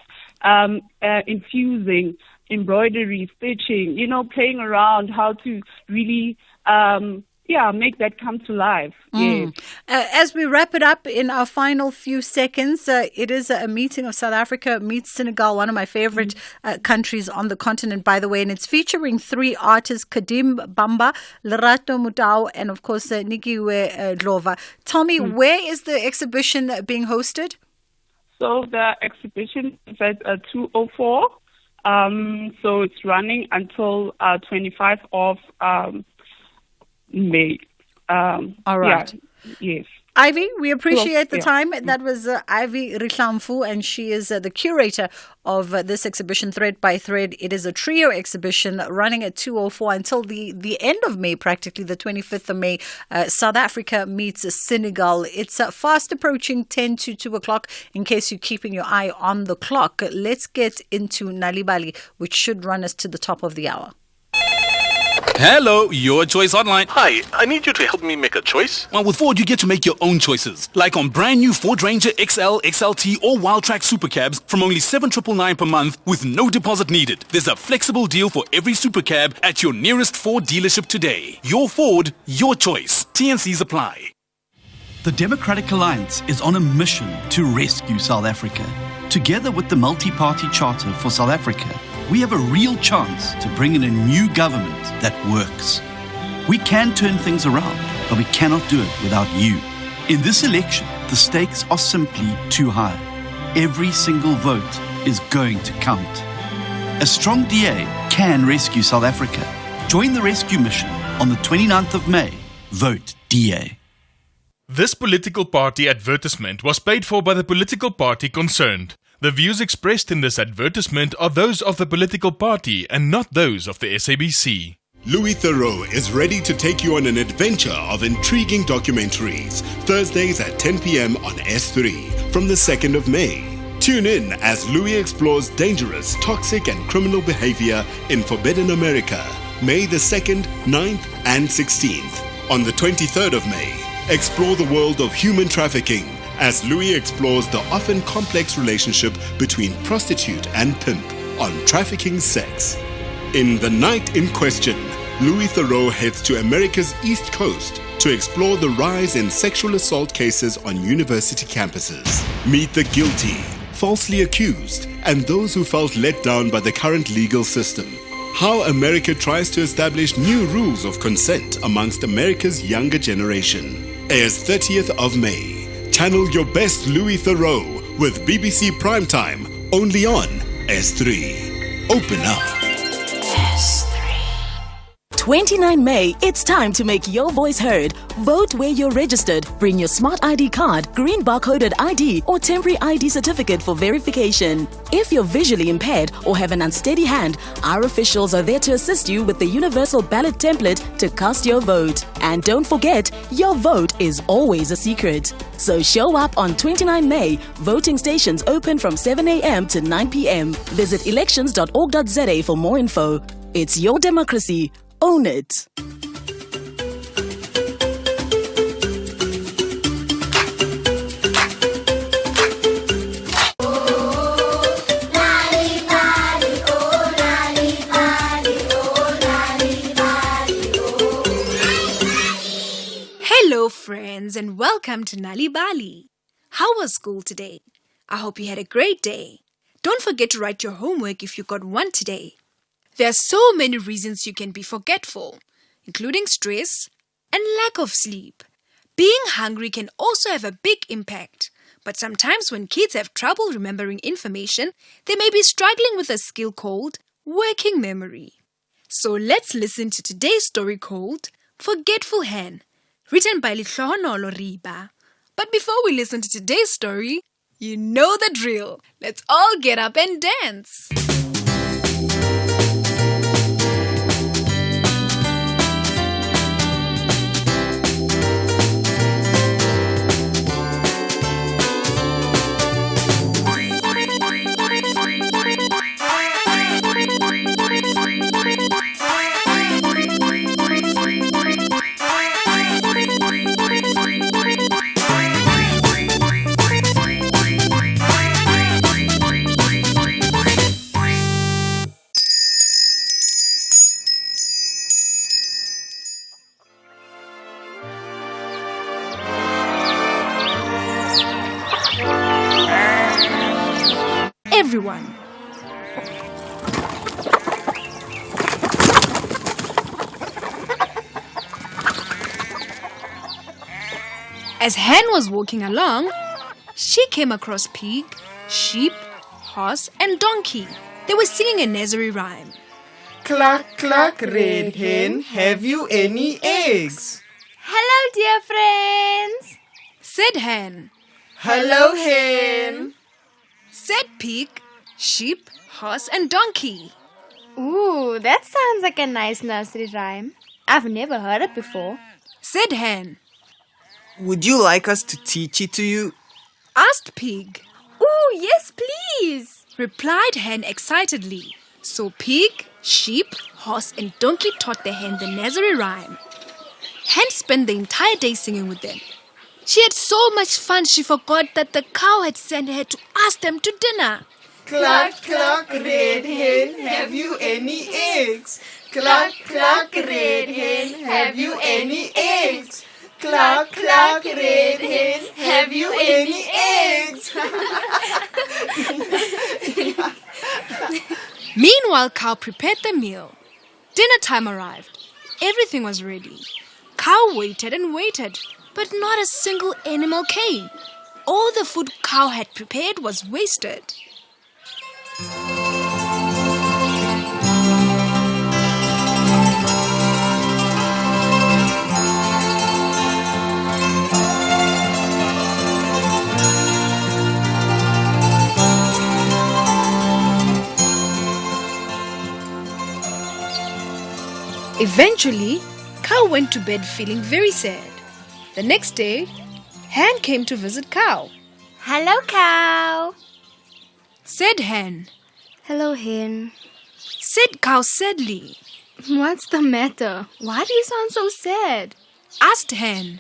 infusing embroidery, stitching, playing around how to really, make that come to life. Yes. As we wrap it up in our final few seconds, it is a meeting of South Africa meets Senegal, one of my favorite countries on the continent, by the way, and it's featuring 3 artists, Kadim Bamba, Lerato Mutau, and of course, Nikiwe Dlova. Tell me, where is the exhibition being hosted? So the exhibition is at 204. So it's running until 25th of May. All right. Yes. Ivy, we appreciate the time. That was Ivy Rihlamfu, and she is the curator of this exhibition, Thread by Thread. It is a trio exhibition running at 204 until the end of May, practically the 25th of May. South Africa meets Senegal. It's fast approaching 10 to 2 o'clock in case you're keeping your eye on the clock. Let's get into Nalibali, which should run us to the top of the hour. Hello, Your Choice Online. Hi, I need you to help me make a choice. Well, with Ford, you get to make your own choices. Like on brand new Ford Ranger XL, XLT or Wildtrak Supercabs from only $7,999 per month with no deposit needed. There's a flexible deal for every Supercab at your nearest Ford dealership today. Your Ford, your choice. TNCs apply. The Democratic Alliance is on a mission to rescue South Africa. Together with the Multi-Party Charter for South Africa, we have a real chance to bring in a new government that works. We can turn things around, but we cannot do it without you. In this election, the stakes are simply too high. Every single vote is going to count. A strong DA can rescue South Africa. Join the rescue mission on the 29th of May. Vote DA. This political party advertisement was paid for by the political party concerned. The views expressed in this advertisement are those of the political party and not those of the SABC. Louis Theroux is ready to take you on an adventure of intriguing documentaries, Thursdays at 10 p.m. on S3 from the 2nd of May. Tune in as Louis explores dangerous, toxic and criminal behavior in Forbidden America, May the 2nd, 9th and 16th. On the 23rd of May, explore the world of human trafficking as Louis explores the often complex relationship between prostitute and pimp on Trafficking Sex. In The Night in Question, Louis Theroux heads to America's East Coast to explore the rise in sexual assault cases on university campuses. Meet the guilty, falsely accused, and those who felt let down by the current legal system. How America tries to establish new rules of consent amongst America's younger generation. Airs 30th of May. Channel your best Louis Theroux with BBC Primetime, only on S3. Open up. 29 May, it's time to make your voice heard. Vote where you're registered. Bring your smart ID card, green barcoded ID, or temporary ID certificate for verification. If you're visually impaired or have an unsteady hand, our officials are there to assist you with the universal ballot template to cast your vote. And don't forget, your vote is always a secret. So show up on 29 May. Voting stations open from 7 a.m. to 9 p.m. Visit elections.org.za for more info. It's your democracy. Own it. Hello friends and welcome to Nali Bali. How was school today? I hope you had a great day. Don't forget to write your homework if you got one today. There are so many reasons you can be forgetful, including stress and lack of sleep. Being hungry can also have a big impact, but sometimes when kids have trouble remembering information, they may be struggling with a skill called working memory. So let's listen to today's story called Forgetful Hen, written by Lihlohonolo Riba. But before we listen to today's story, you know the drill. Let's all get up and dance. Everyone. As Hen was walking along, she came across pig, sheep, horse, and donkey. They were singing a nursery rhyme. Cluck, cluck, red hen, have you any eggs? Hello, dear friends, said Hen. Hello, hen, said pig, sheep, horse, and donkey. Ooh, that sounds like a nice nursery rhyme. I've never heard it before, said Hen. Would you like us to teach it to you? Asked pig. Ooh, yes, please, replied Hen excitedly. So pig, sheep, horse, and donkey taught the hen the nursery rhyme. Hen spent the entire day singing with them. She had so much fun she forgot that the cow had sent her to ask them to dinner. Cluck, cluck, red hen, have you any eggs? Cluck, cluck, red hen, have you any eggs? Cluck, cluck, red hen, have you any eggs? Meanwhile, Cow prepared the meal. Dinner time arrived. Everything was ready. Cow waited and waited, but not a single animal came. All the food Cow had prepared was wasted. Eventually, Cow went to bed feeling very sad. The next day, Hen came to visit Cow. Hello, Cow, said Hen. Hello, Hen, said Cow sadly. What's the matter? Why do you sound so sad? Asked Hen.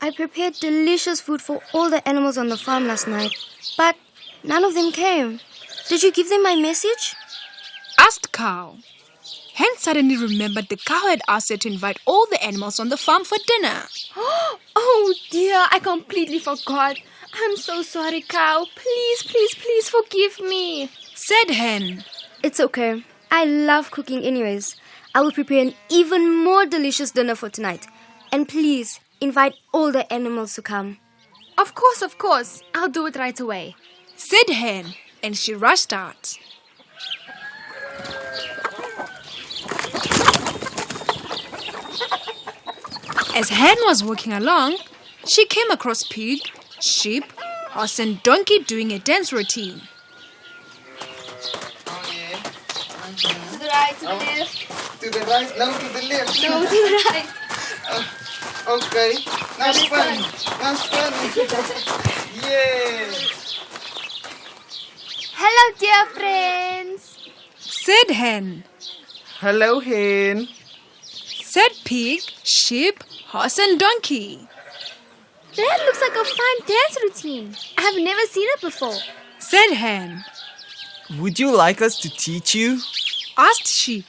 I prepared delicious food for all the animals on the farm last night, but none of them came. Did you give them my message? Asked Cow. Hen suddenly remembered the cow had asked her to invite all the animals on the farm for dinner. Oh dear, I completely forgot. I'm so sorry, cow. Please, please, please forgive me, said hen. It's okay. I love cooking anyways. I will prepare an even more delicious dinner for tonight. And please, invite all the animals to come. Of course. I'll do it right away, said hen, and she rushed out. As hen was walking along, she came across pig, sheep, horse and donkey doing a dance routine. To the right, to the left. To the right, no, to the left. No, to the right. Okay, now spin. Yeah. Hello, dear friends, said hen. Hello, hen, said pig, sheep, horse and donkey. That looks like a fun dance routine. I have never seen it before, said hen. Would you like us to teach you? Asked sheep.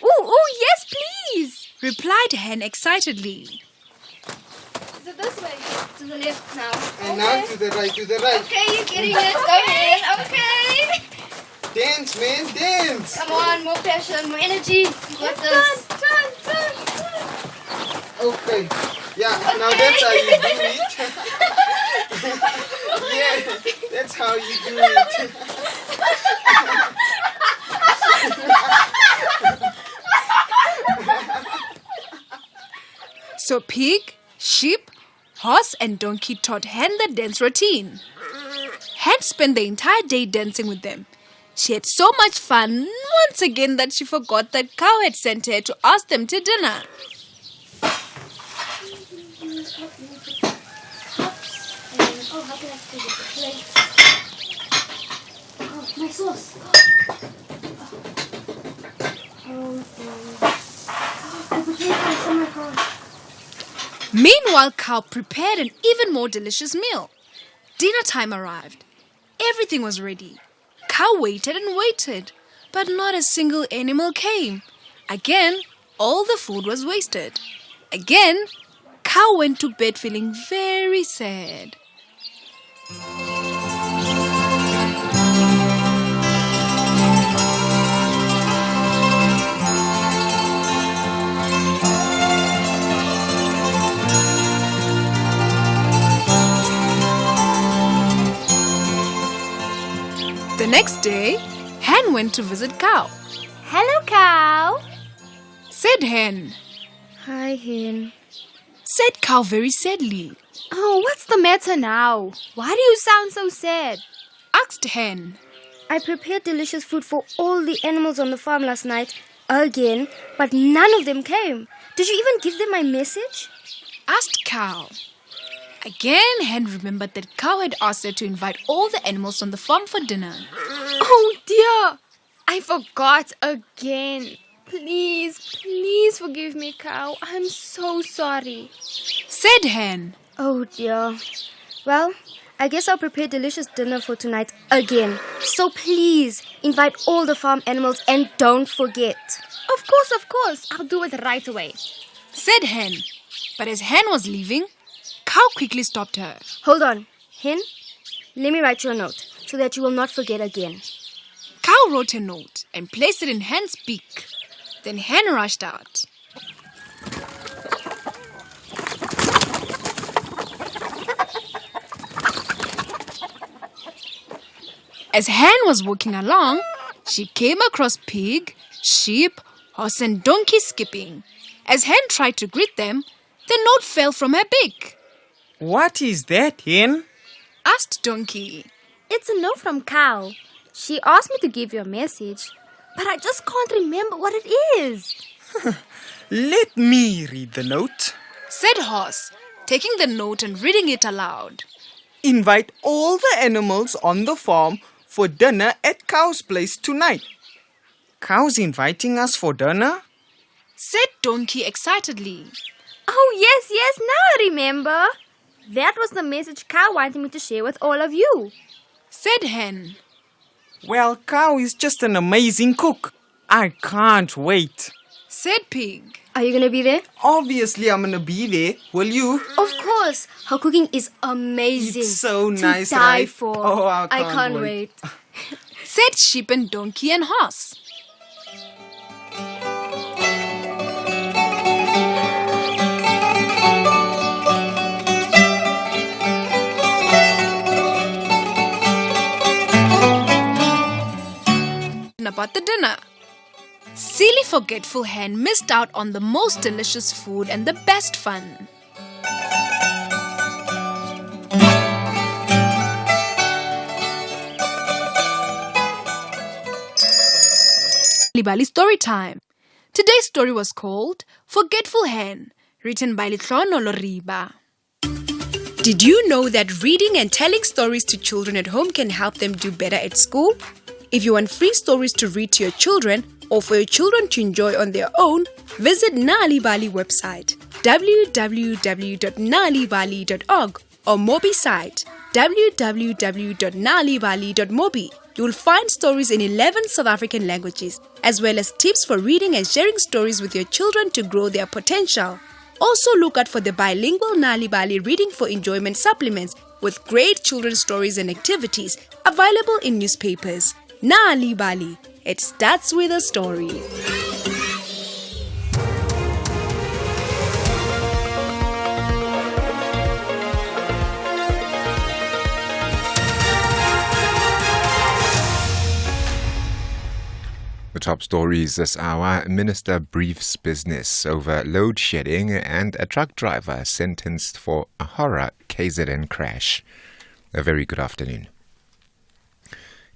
Oh, yes, please, replied hen excitedly. Is it this way? To the left now. And now to the right, Okay, you're getting it. Go ahead. Okay. Dance, man, dance. Come on, more passion, more energy. You got this. Turn. Okay. Yeah, now that's how you do it. Yeah, that's how you do it. So pig, sheep, horse and donkey taught hen the dance routine. Hen spent the entire day dancing with them. She had so much fun once again that she forgot that cow had sent her to ask them to dinner. How can I take it? Plate. Oh, my sauce. And potatoes on my phone. Meanwhile, cow prepared an even more delicious meal. Dinner time arrived. Everything was ready. Cow waited and waited, but not a single animal came. Again, all the food was wasted. Again, cow went to bed feeling very sad. The next day, hen went to visit cow. Hello, cow, said hen. Hi, hen, said cow very sadly. Oh, what's the matter now? Why do you sound so sad? Asked hen. I prepared delicious food for all the animals on the farm last night, again, but none of them came. Did you even give them my message? Asked cow. Again, hen remembered that cow had asked her to invite all the animals on the farm for dinner. Oh dear, I forgot again. Please forgive me, cow. I'm so sorry, said hen. Oh dear. Well, I guess I'll prepare delicious dinner for tonight again. So please, invite all the farm animals and don't forget. Of course. I'll do it right away, said hen. But as hen was leaving, cow quickly stopped her. Hold on. Hen, let me write you a note so that you will not forget again. Cow wrote a note and placed it in hen's beak. Then hen rushed out. As hen was walking along, she came across pig, sheep, horse and donkey skipping. As hen tried to greet them, the note fell from her beak. What is that, hen? Asked donkey. It's a note from cow. She asked me to give you a message, but I just can't remember what it is. Let me read the note, said horse, taking the note and reading it aloud. Invite all the animals on the farm for dinner at Cow's place tonight. Cow's inviting us for dinner? Said donkey excitedly. Oh, yes, now I remember. That was the message cow wanted me to share with all of you, said hen. Well, cow is just an amazing cook. I can't wait, Said Pig. Are you gonna be there? Obviously, I'm gonna be there. Will you? Of course. Her cooking is amazing. It's so to nice, die right? for. Oh, I can't wait. Said Sheep and Donkey and Horse. About the dinner. Silly forgetful hen missed out on the most delicious food and the best fun. Bali story time. Today's story was called Forgetful Hen, written by Litlono Loriba. Did you know that reading and telling stories to children at home can help them do better at school? If you want free stories to read to your children or for your children to enjoy on their own, visit Nali Bali website www.nalibali.org or Mobi site www.nalibali.mobi. You will find stories in 11 South African languages, as well as tips for reading and sharing stories with your children to grow their potential. Also look out for the bilingual Nali Bali Reading for Enjoyment supplements with great children's stories and activities available in newspapers. Nali Bali. It starts with a story. The top stories this hour: Minister briefs business over load shedding and a truck driver sentenced for a horror KZN crash. A very good afternoon.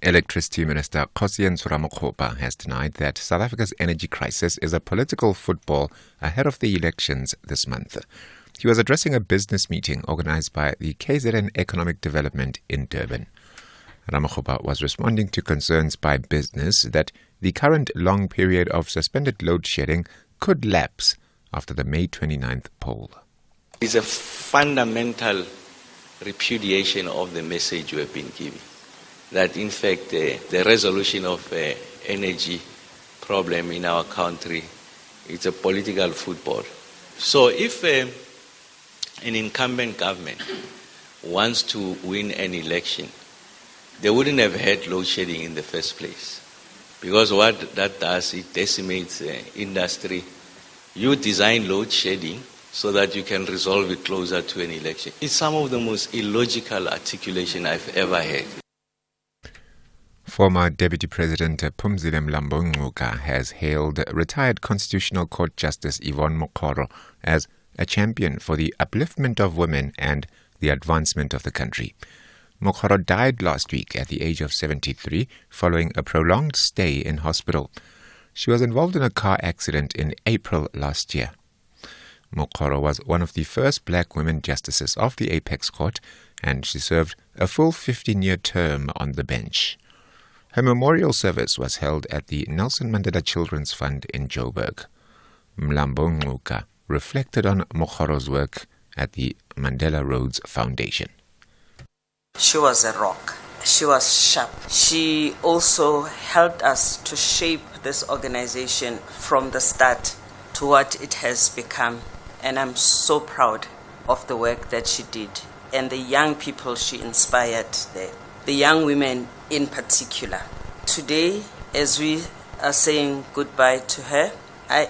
Electricity Minister Kosian Suramokgopa has denied that South Africa's energy crisis is a political football ahead of the elections this month. He was addressing a business meeting organized by the KZN Economic Development in Durban. Ramokgopa was responding to concerns by business that the current long period of suspended load shedding could lapse after the May 29th poll. It's a fundamental repudiation of the message we have been giving, that in fact the resolution of energy problem in our country is a political football. So if an incumbent government wants to win an election, they wouldn't have had load shedding in the first place. Because what that does, it decimates industry. You design load shedding so that you can resolve it closer to an election. It's some of the most illogical articulation I've ever heard. Former Deputy President Phumzile Mlambo-Ngcuka has hailed retired Constitutional Court Justice Yvonne Mokgoro as a champion for the upliftment of women and the advancement of the country. Mokgoro died last week at the age of 73 following a prolonged stay in hospital. She was involved in a car accident in April last year. Mokgoro was one of the first black women justices of the Apex Court, and she served a full 15-year term on the bench. Her memorial service was held at the Nelson Mandela Children's Fund in Joburg. Mlambo-Ngcuka reflected on Mokgoro's work at the Mandela Rhodes Foundation. She was a rock. She was sharp. She also helped us to shape this organization from the start to what it has become. And I'm so proud of the work that she did and the young people she inspired there, the young women in particular. Today, as we are saying goodbye to her, I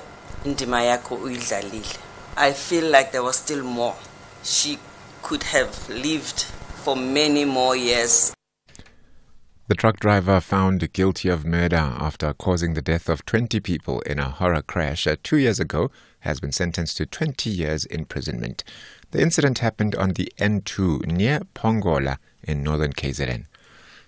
feel like there was still more. She could have lived for many more years. The truck driver found guilty of murder after causing the death of 20 people in a horror crash 2 years ago has been sentenced to 20 years imprisonment. The incident happened on the N2 near Pongola in northern KZN.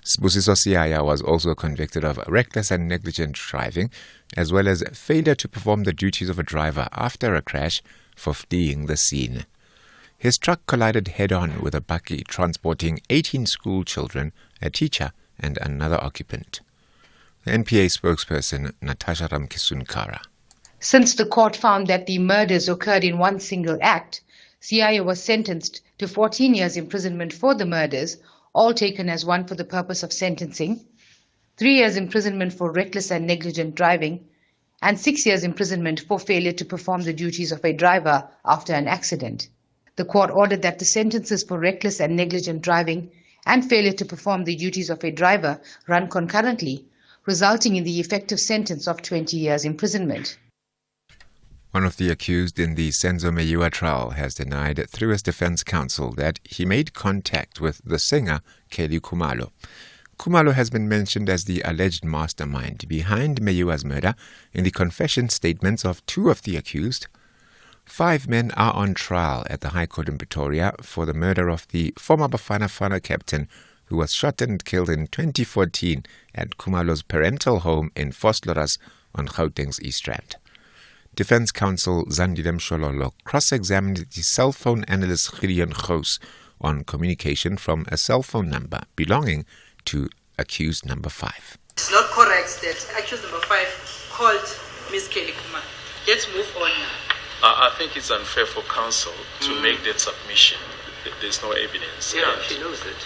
Sbusiso Siaya was also convicted of reckless and negligent driving, as well as failure to perform the duties of a driver after a crash for fleeing the scene. His truck collided head-on with a bakkie transporting 18 school children, a teacher, and another occupant. The NPA spokesperson, Natasha Ramkisunkara. Since the court found that the murders occurred in one single act, Siaya was sentenced to 14 years imprisonment for the murders, all taken as one for the purpose of sentencing, 3 years imprisonment for reckless and negligent driving, and 6 years imprisonment for failure to perform the duties of a driver after an accident. The court ordered that the sentences for reckless and negligent driving and failure to perform the duties of a driver run concurrently, resulting in the effective sentence of 20 years imprisonment. One of the accused in the Senzo Meyiwa trial has denied through his defense counsel that he made contact with the singer Kelly Khumalo. Khumalo has been mentioned as the alleged mastermind behind Meyiwa's murder in the confession statements of two of the accused. 5 men are on trial at the High Court in Pretoria for the murder of the former Bafana Bafana captain who was shot and killed in 2014 at Khumalo's parental home in Vosloorus on Gauteng's East Rand. Defense counsel Zandile Mshololo cross-examined the cell phone analyst Gideon Gous on communication from a cell phone number belonging to accused number 5. It's not correct that accused number 5 called Ms. Kelly Khumalo. Let's move on now. I think it's unfair for counsel to make that submission. There's no evidence. Yeah, she knows that.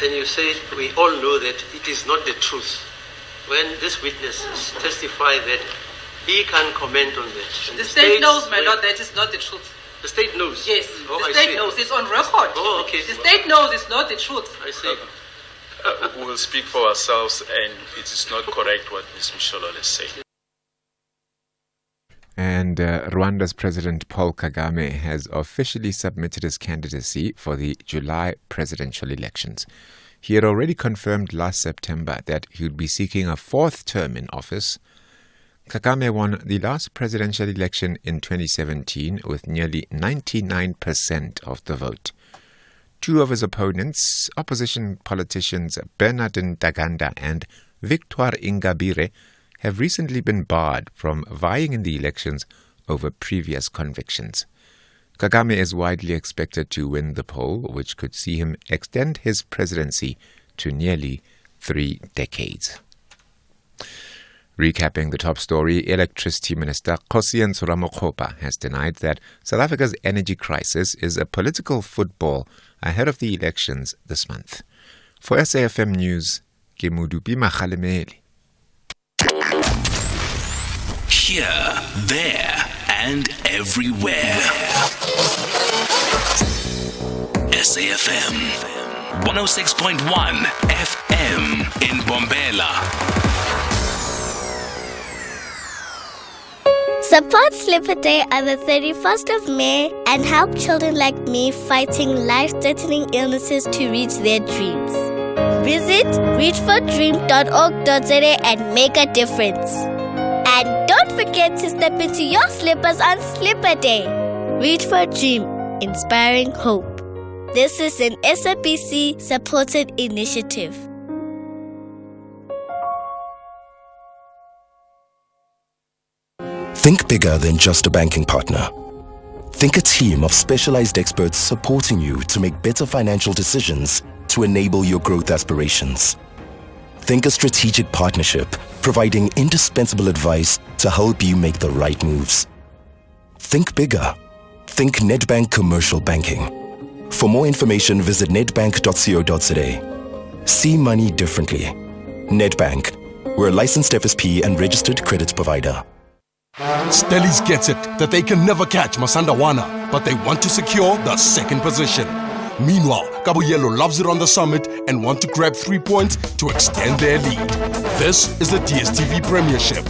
And you say we all know that it is not the truth. When these witnesses testify that he can comment on that. The state knows, my lord, that is not the truth. The state knows? Yes, the state knows. It's on record. Oh, okay. The state knows it's not the truth. I see. We will speak for ourselves, and it is not correct what Ms. Mshololo is saying. And Rwanda's President Paul Kagame has officially submitted his candidacy for the July presidential elections. He had already confirmed last September that he would be seeking a 4th term in office. Kagame won the last presidential election in 2017 with nearly 99% of the vote. 2 of his opponents, opposition politicians Bernard Ntaganda and Victoire Ingabire, have recently been barred from vying in the elections over previous convictions. Kagame is widely expected to win the poll, which could see him extend his presidency to nearly 3 decades. Recapping the top story, Electricity Minister Kgosientsho Ramokgopa has denied that South Africa's energy crisis is a political football ahead of the elections this month. For SAFM News, Kemudupi Makhalemeli. Here, there, and everywhere. SAFM 106.1 FM in Bombela. Support Slipper Day on the 31st of May and help children like me fighting life-threatening illnesses to reach their dreams. Visit reachfordream.org.za and make a difference. And don't forget to step into your slippers on Slipper Day. Reach for a Dream, inspiring hope. This is an SABC-supported initiative. Think bigger than just a banking partner. Think a team of specialized experts supporting you to make better financial decisions to enable your growth aspirations. Think a strategic partnership providing indispensable advice to help you make the right moves. Think bigger. Think Nedbank Commercial Banking. For more information, visit nedbank.co.za. See money differently. Nedbank. We're a licensed FSP and registered credit provider. Stellies gets it that they can never catch Masandawana, but they want to secure the second position. Meanwhile, Kabuyelo loves it on the summit and want to grab 3 points to extend their lead. This is the DSTV Premiership.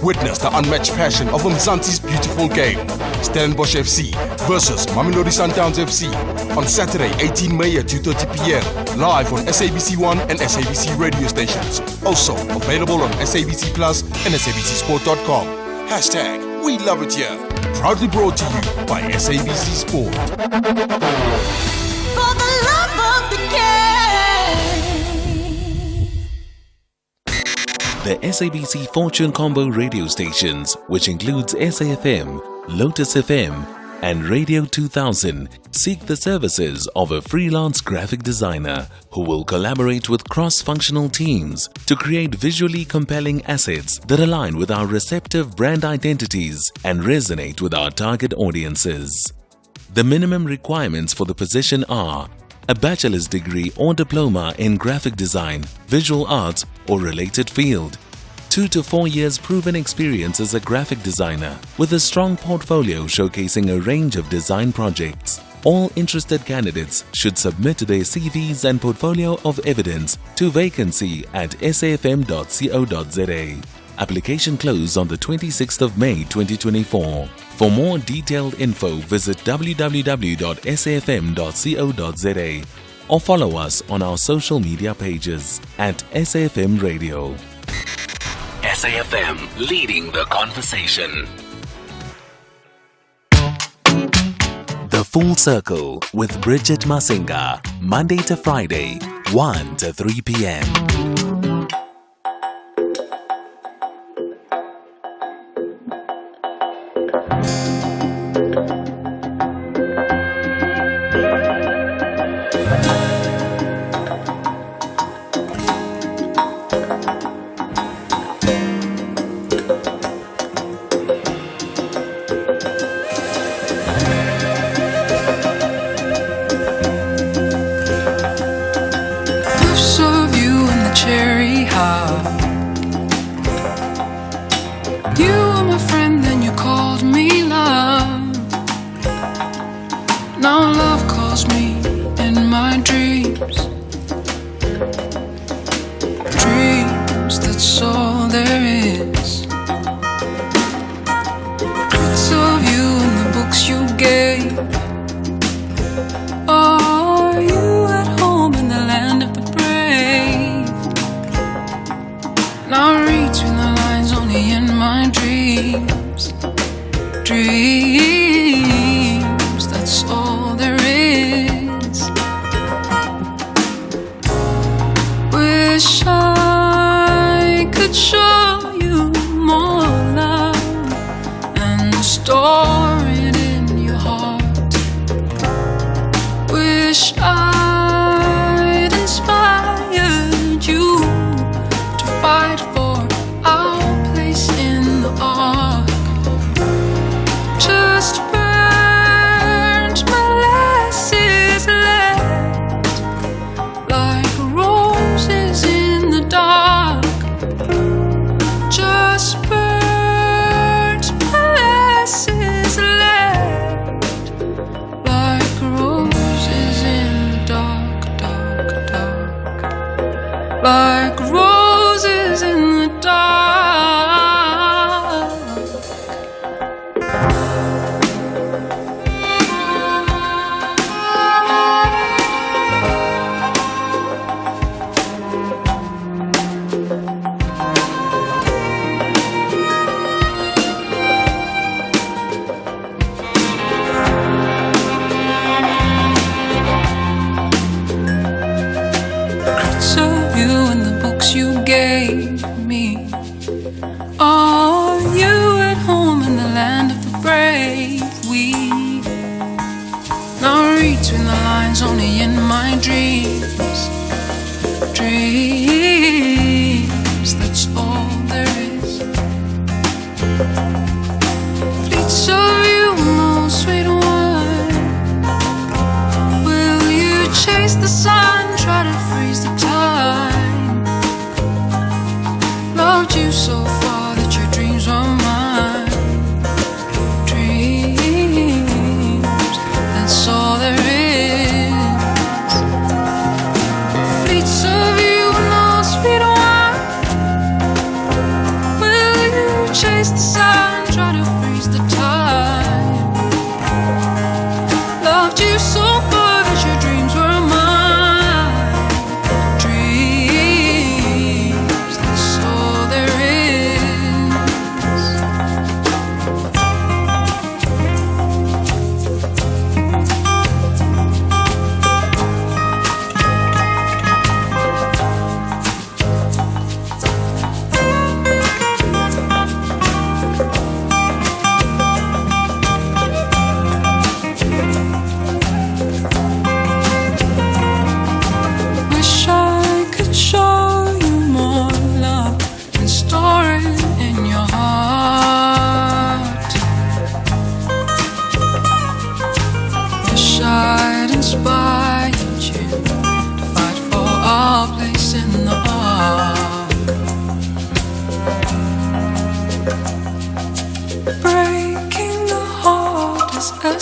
Witness the unmatched passion of Mzansi's beautiful game. Stellenbosch FC versus Mamelodi Sundowns FC on Saturday, 18 May at 2:30 p.m. live on SABC1 and SABC radio stations. Also available on SABC Plus and SABCSport.com. Hashtag We Love It Here. Proudly brought to you by SABC Sport. For the love of the game. The SABC Fortune Combo radio stations, which includes SAFM, Lotus FM, and Radio 2000, seek the services of a freelance graphic designer who will collaborate with cross-functional teams to create visually compelling assets that align with our receptive brand identities and resonate with our target audiences. The minimum requirements for the position are a bachelor's degree or diploma in graphic design, visual arts, or related field, 2 to 4 years proven experience as a graphic designer with a strong portfolio showcasing a range of design projects. All interested candidates should submit their CVs and portfolio of evidence to vacancy@safm.co.za. Application closed on the 26th of May 2024. For more detailed info, visit www.safm.co.za or follow us on our social media pages at SAFM Radio. SAFM, leading the conversation. The Full Circle with Bridget Masinga, Monday to Friday, 1 to 3 p.m.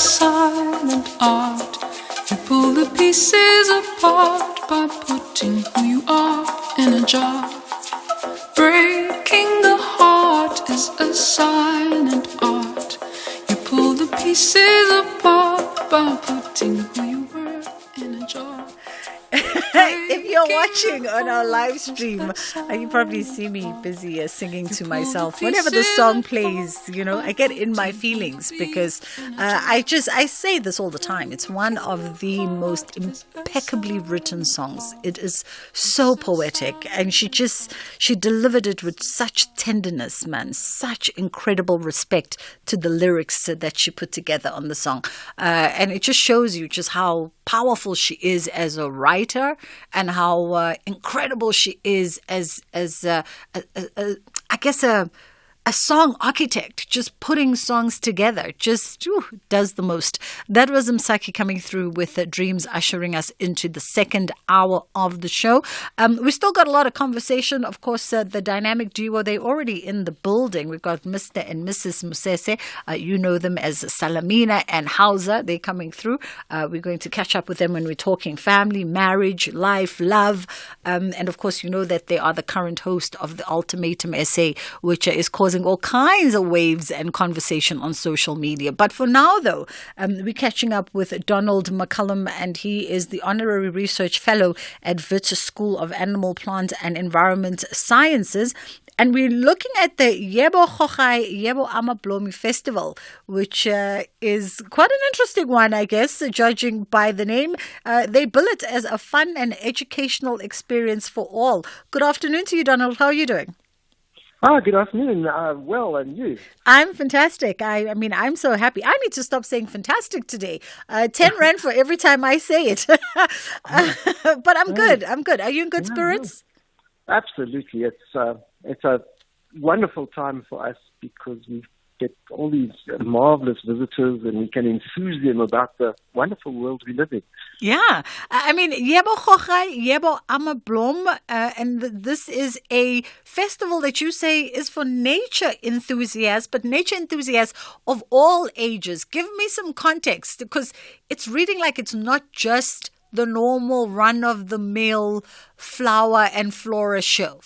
silent art. You pull the pieces apart by putting who you are in a jar. Breaking the heart is a silent art. You pull the pieces apart by putting who you were in a jar. If you're watching on our live stream, you probably see me busy singing to myself. Whenever the song plays, I get in my feelings because I say this all the time. It's one of the most impeccably written songs. It is so poetic, and she delivered it with such tenderness, man, such incredible respect to the lyrics that she put together on the song. And it just shows you just how powerful she is as a writer and how incredible she is as a song architect, just putting songs together, does the most. That was Msaki coming through with Dreams, ushering us into the second hour of the show. We still got a lot of conversation. Of course, the dynamic duo, they're already in the building. We've got Mr. and Mrs. Musese. You know them as Salamina and Hausa. They're coming through. We're going to catch up with them when we're talking family, marriage, life, love. And of course, you know that they are the current host of the Ultimatum Essay, which is causing all kinds of waves and conversation on social media. But for now, though, we're catching up with Donald McCullum, and he is the Honorary Research Fellow at Wits School of Animal, Plant and Environment Sciences. And we're looking at the Yebo Chochai, Yebo Amablomi Festival, which is quite an interesting one, I guess, judging by the name. They bill it as a fun and educational experience for all. Good afternoon to you, Donald. How are you doing? Good afternoon. Well, and you? I'm fantastic. I mean, I'm so happy. I need to stop saying fantastic today. 10 rand for every time I say it. But I'm good. Are you in good spirits? Absolutely. It's a wonderful time for us because we get all these marvelous visitors and we can enthuse them about the wonderful world we live in. Yeah. I mean, Yebo Chochai, Yebo Amablom, and this is a festival that you say is for nature enthusiasts, but nature enthusiasts of all ages. Give me some context, because it's reading like it's not just the normal run-of-the-mill flower and flora show.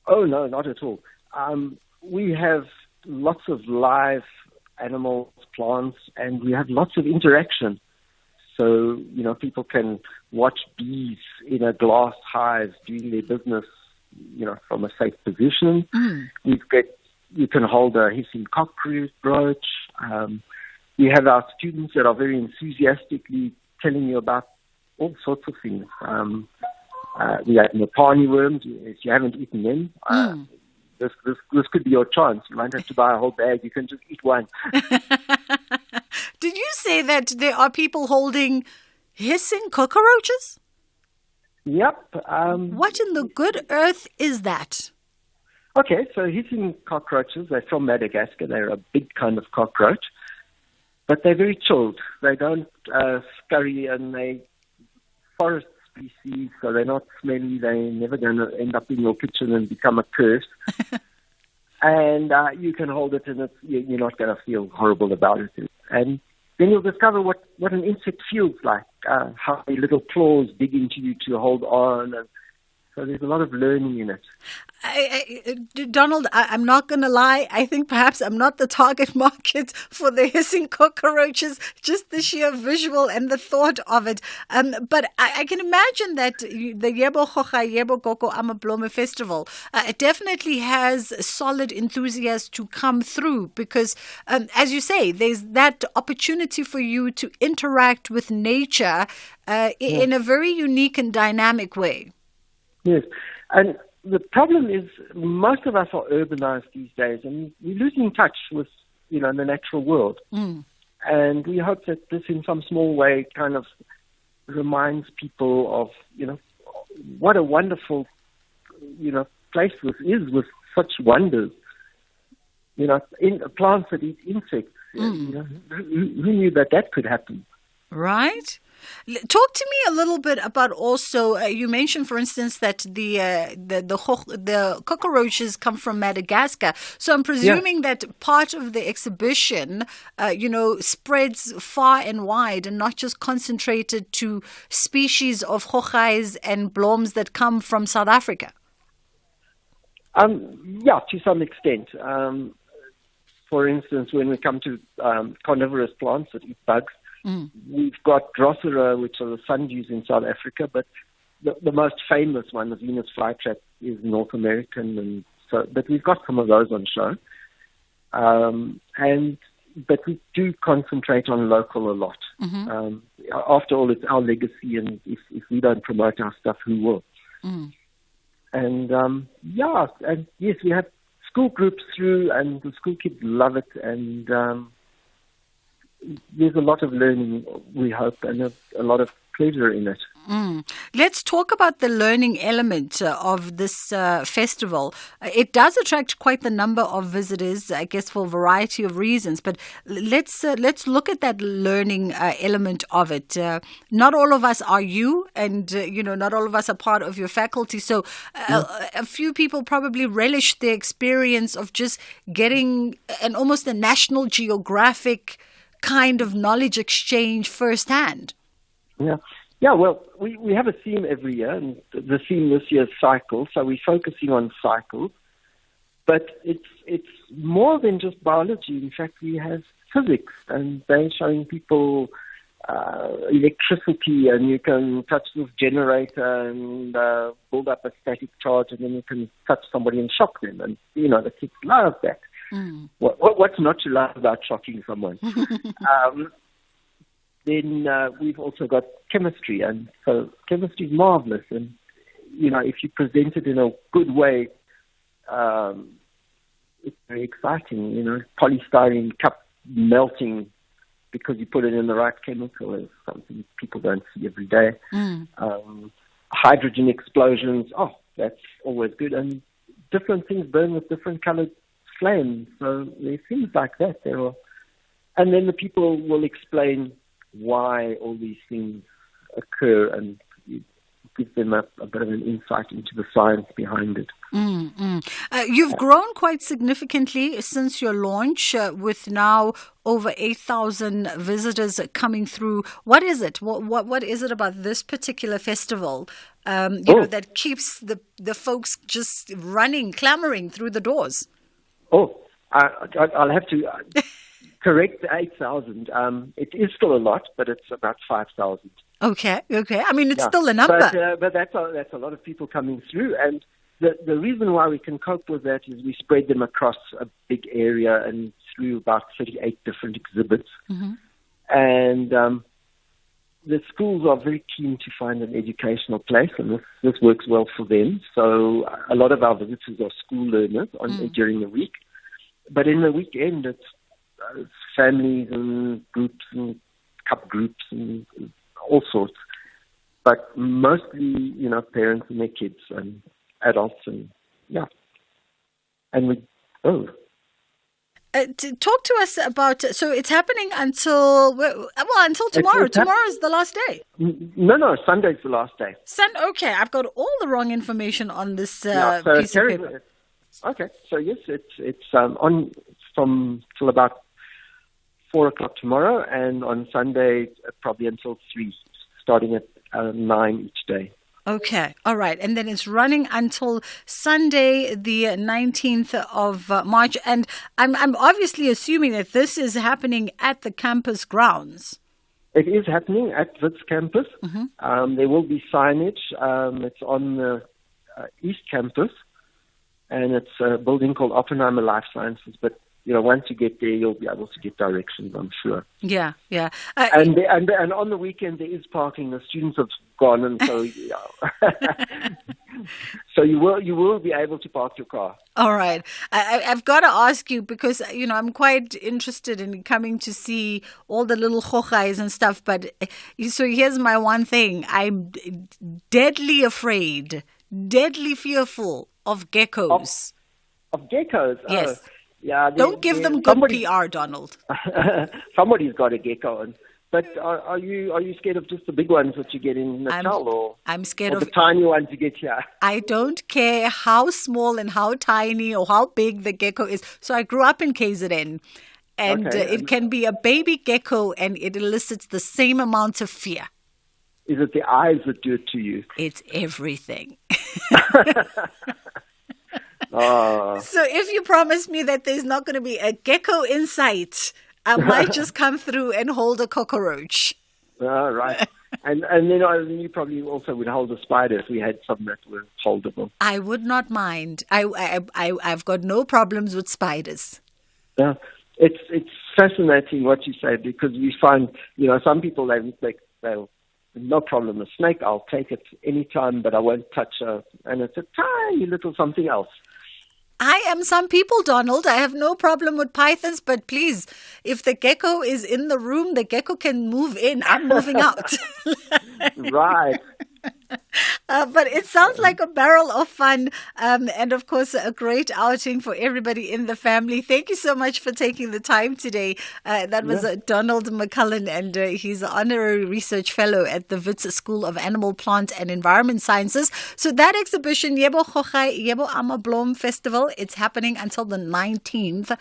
Oh, no, not at all. We have lots of live animals, plants, and we have lots of interaction. So, people can watch bees in a glass hive doing their business, from a safe position. You can hold a hissing cockroach. We have our students that are very enthusiastically telling you about all sorts of things. We have Nepani worms. If you haven't eaten them, this could be your chance. You might have to buy a whole bag. You can just eat one. Did you say that there are people holding hissing cockroaches? Yep. What in the good earth is that? Okay, so hissing cockroaches, they're from Madagascar. They're a big kind of cockroach, but they're very chilled. They don't scurry, and they forest species, so they're not smelly. They're never going to end up in your kitchen and become a curse. And you can hold it, and you're not going to feel horrible about it. And then you'll discover what an insect feels like, how their little claws dig into you to hold on. And so there's a lot of learning in it. Donald, I'm not going to lie. I think perhaps I'm not the target market for the hissing cockroaches, just the sheer visual and the thought of it. But I can imagine that the Yebo Chochai, Yebo Koko Amablome Festival definitely has solid enthusiasts to come through because, as you say, there's that opportunity for you to interact with nature in a very unique and dynamic way. Yes, and the problem is most of us are urbanized these days, and we're losing touch with, the natural world. And we hope that this, in some small way, kind of reminds people of, what a wonderful, place this is with such wonders. In plants that eat insects. Who knew that could happen? Right. Talk to me a little bit about also, you mentioned, for instance, that the cockroaches come from Madagascar. So I'm presuming that part of the exhibition, spreads far and wide and not just concentrated to species of hochais and bloms that come from South Africa. Yeah, to some extent. For instance, when we come to carnivorous plants that eat bugs, we've got Drosera, which are the sundews in South Africa, but the most famous one, the Venus flytrap, is North American, and so. But we've got some of those on show, but we do concentrate on local a lot. After all, it's our legacy, and if we don't promote our stuff, who will? And and yes, we have school groups through, and the school kids love it, and there's a lot of learning, we hope, and a lot of pleasure in it. Let's talk about the learning element of this festival. It does attract quite the number of visitors, I guess, for a variety of reasons. But let's look at that learning element of it. Not all of us are you, and not all of us are part of your faculty. So a few people probably relish the experience of just getting almost a National Geographic kind of knowledge exchange firsthand. Yeah. Well, we have a theme every year, and the theme this year is cycles. So we're focusing on cycles, but it's more than just biology. In fact, we have physics, and they're showing people electricity, and you can touch this generator and build up a static charge, and then you can touch somebody and shock them, and the kids love that. What's not to love about shocking someone? Then we've also got chemistry, and so chemistry is marvelous. And if you present it in a good way, it's very exciting. Polystyrene cup melting because you put it in the right chemical is something people don't see every day. Hydrogen explosions, that's always good. And different things burn with different colored flames. So there's things like that there are. And then the people will explain why all these things occur, and it gives them a bit of an insight into the science behind it. You've grown quite significantly since your launch, with now over 8,000 visitors coming through. What is it? What is it about this particular festival that keeps the folks just running, clamoring through the doors? I'll have to correct 8,000. It is still a lot, but it's about 5,000. Okay. I mean, it's still a number. But that's a lot of people coming through. And the reason why we can cope with that is we spread them across a big area and through about 38 different exhibits. And the schools are very keen to find an educational place, and this works well for them. So a lot of our visitors are school learners during the week. But in the weekend, it's families and groups and cup groups and all sorts. But mostly, parents and their kids and adults and And talk to us about, so it's happening until tomorrow. Tomorrow is the last day. No, Sunday's the last day. Okay, I've got all the wrong information on this piece of paper. Okay, so yes, it's on from till about 4:00 tomorrow, and on Sunday probably until 3, starting at 9 each day. Okay, all right, and then it's running until Sunday, the 19th of March, and I'm obviously assuming that this is happening at the campus grounds. It is happening at Wits campus. There will be signage. It's on the East campus, and it's a building called Oppenheimer Life Sciences. But once you get there, you'll be able to get directions, I'm sure. Yeah. And on the weekend there is parking. The students have gone, and so so you will be able to park your car. All right. I've got to ask you because I'm quite interested in coming to see all the little hochais and stuff. But so here's my one thing: I'm deadly afraid, deadly fearful of geckos. Of geckos? Yes. Yeah, don't give them good PR, Donald. Somebody's got a gecko, But are you scared of just the big ones that you get in Natal, I'm scared or of the tiny ones you get here? I don't care how small and how tiny or how big the gecko is. So I grew up in KZN, and it can be a baby gecko, and it elicits the same amount of fear. Is it the eyes that do it to you? It's everything. Oh. So if you promise me that there's not going to be a gecko in sight, I might just come through and hold a cockroach. Oh, right. And then you probably also would hold a spider if we had some that were holdable. I would not mind. I've got no problems with spiders. Yeah, it's fascinating what you say, because we find, some people, they'll no problem, a snake, I'll take it anytime, but I won't touch and it's a tiny little something else. I am some people, Donald. I have no problem with pythons, but please, if the gecko is in the room, the gecko can move in. I'm moving out. Right. But it sounds like a barrel of fun, and of course a great outing for everybody in the family. Thank you so much for taking the time today. That was Donald McCullen, and he's an honorary research fellow at the Wits School of Animal, Plant and Environment Sciences. So that exhibition, Yebo Chochai, Yebo Amablom Festival, it's happening until the 19th.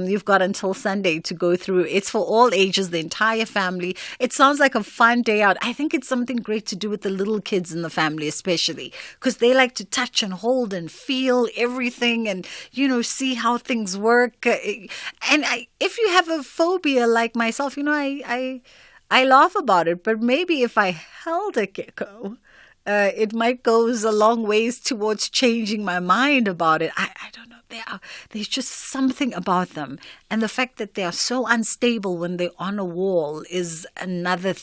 You've got until Sunday to go through. It's for all ages, the entire family. It sounds like a fun day out. I think it's something great to do with the little kids in the family, especially because they like to touch and hold and feel everything and, see how things work. And if you have a phobia like myself, I laugh about it. But maybe if I held a gecko, it might go a long ways towards changing my mind about it. I don't know. There's just something about them. And the fact that they are so unstable when they're on a wall is another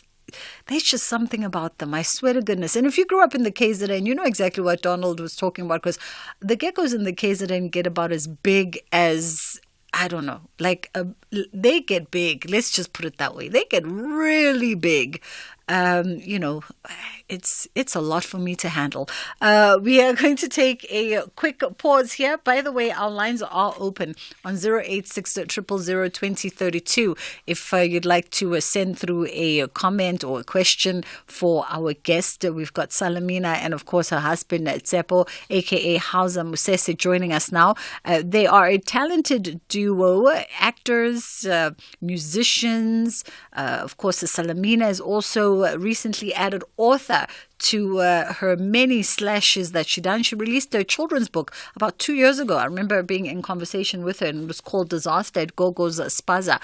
there's just something about them. I swear to goodness. And if you grew up in the KZN, you know exactly what Donald was talking about, because the geckos in the KZN get about as big as, I don't know, they get big. Let's just put it that way. They get really big. It's a lot for me to handle. We are going to take a quick pause here. By the way, our lines are open on 086 000 2032. If you'd like to send through a comment or a question for our guest, we've got Salamina and, of course, her husband, Tsepo, a.k.a. Hausa Musese, joining us now. They are a talented duo, actors, musicians. Of course, Salamina is also recently added author to her many slashes that she done. She released her children's book about 2 years ago. I remember being in conversation with her, and it was called Disaster at Gogo's Spaza.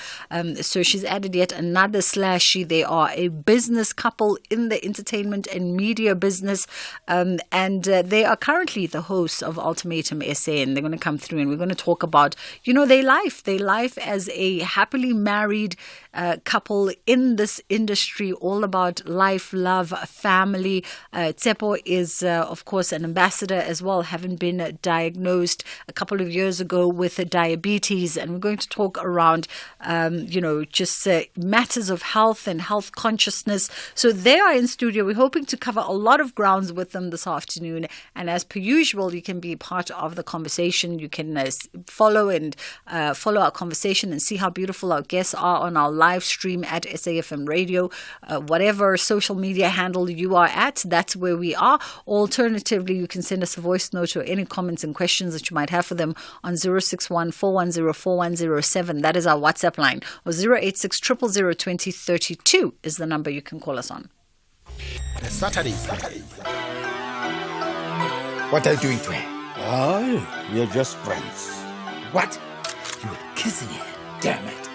So she's added yet another slash. They are a business couple in the entertainment and media business, and they are currently the hosts of Ultimatum SA, and they're going to come through and we're going to talk about, their life as a happily married couple in this industry, all about life, love, family. Tsepo is, of course, an ambassador as well, having been diagnosed a couple of years ago with diabetes. And we're going to talk around, just matters of health and health consciousness. So they are in studio. We're hoping to cover a lot of grounds with them this afternoon. And as per usual, you can be part of the conversation. You can follow our conversation and see how beautiful our guests are on our live stream at SAFM Radio. Whatever social media handle you are at, that's where we are. Alternatively, you can send us a voice note or any comments and questions that you might have for them on 061 410 4107. That is our WhatsApp line. Or 086 000 2032 is the number you can call us on. The Saturday. What are you doing to her? Oh, we're just friends. What? You're kissing her. Damn it.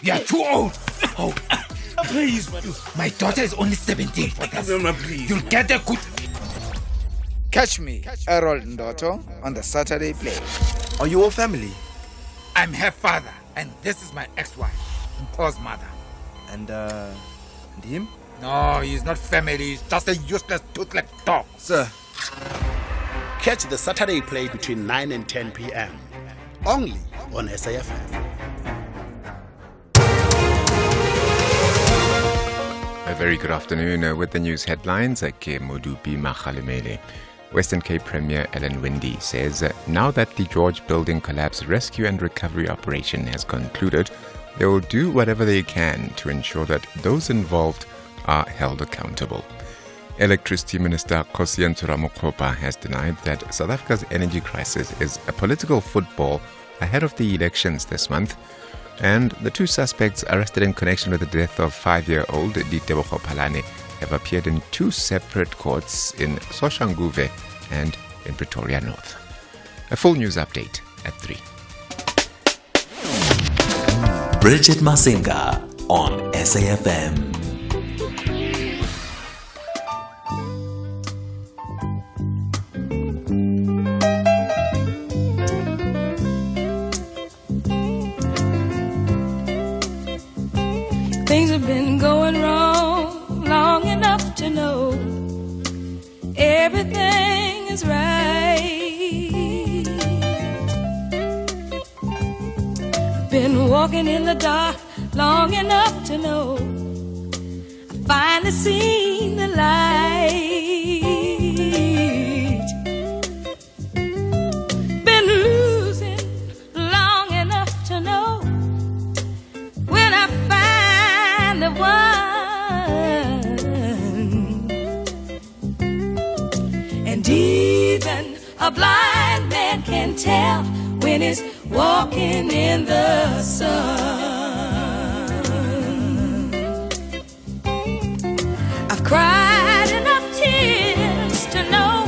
You're too old. Oh. Please, my daughter is only 17 for this. Please. You'll get a good... Catch me, Errol Ndoto, on the Saturday Play. Are you all family? I'm her father, and this is my ex-wife, Paul's mother. And him? No, he's not family. He's just a useless, toothless dog. Sir. Catch the Saturday Play between 9 and 10 p.m. Only on SAFM. A very good afternoon with the news headlines. Modupi Makhalemele. Western Cape Premier Ellen Windy says now that the George Building collapse rescue and recovery operation has concluded, they will do whatever they can to ensure that those involved are held accountable. Electricity Minister Kosientso Ramokgopa has denied that South Africa's energy crisis is a political football ahead of the elections this month, and the two suspects arrested in connection with the death of 5-year-old Ditebogo Phalane have appeared in two separate courts in Soshanguve and in Pretoria North. A full news update at 3. Bridget Masinga on SAFM. Things have been going wrong long enough to know everything is right. Been walking in the dark long enough to know I finally seen the light. Been losing long enough to know when I find the one. And even a blind man can tell when he's walking in the sun. I've cried enough tears to know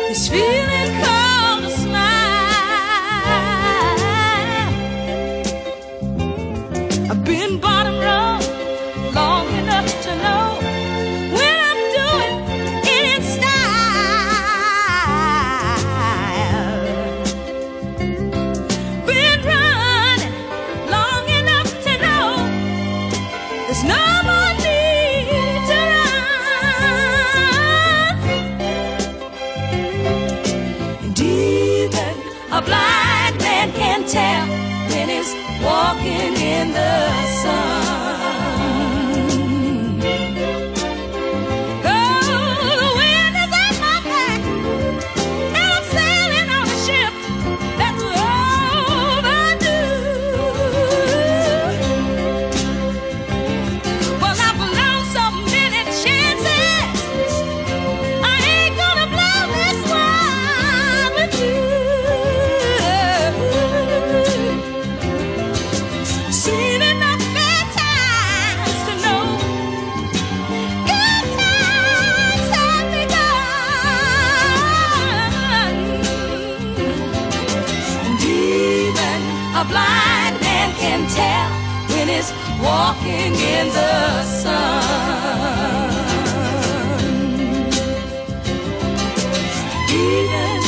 this feeling called a smile. I've been bottom rung long enough to know when I'm doing it in style. Been running long enough to know there's no more need to run. And even a blind man can tell when he's walking in the sun. Oh, the wind is at my back, and I'm sailing on a ship that's overdue. Well, I've blown so many chances, I ain't gonna blow this one with you. Seen enough bad times to know good times have begun. And even a blind man can tell when he's walking in the sun. Even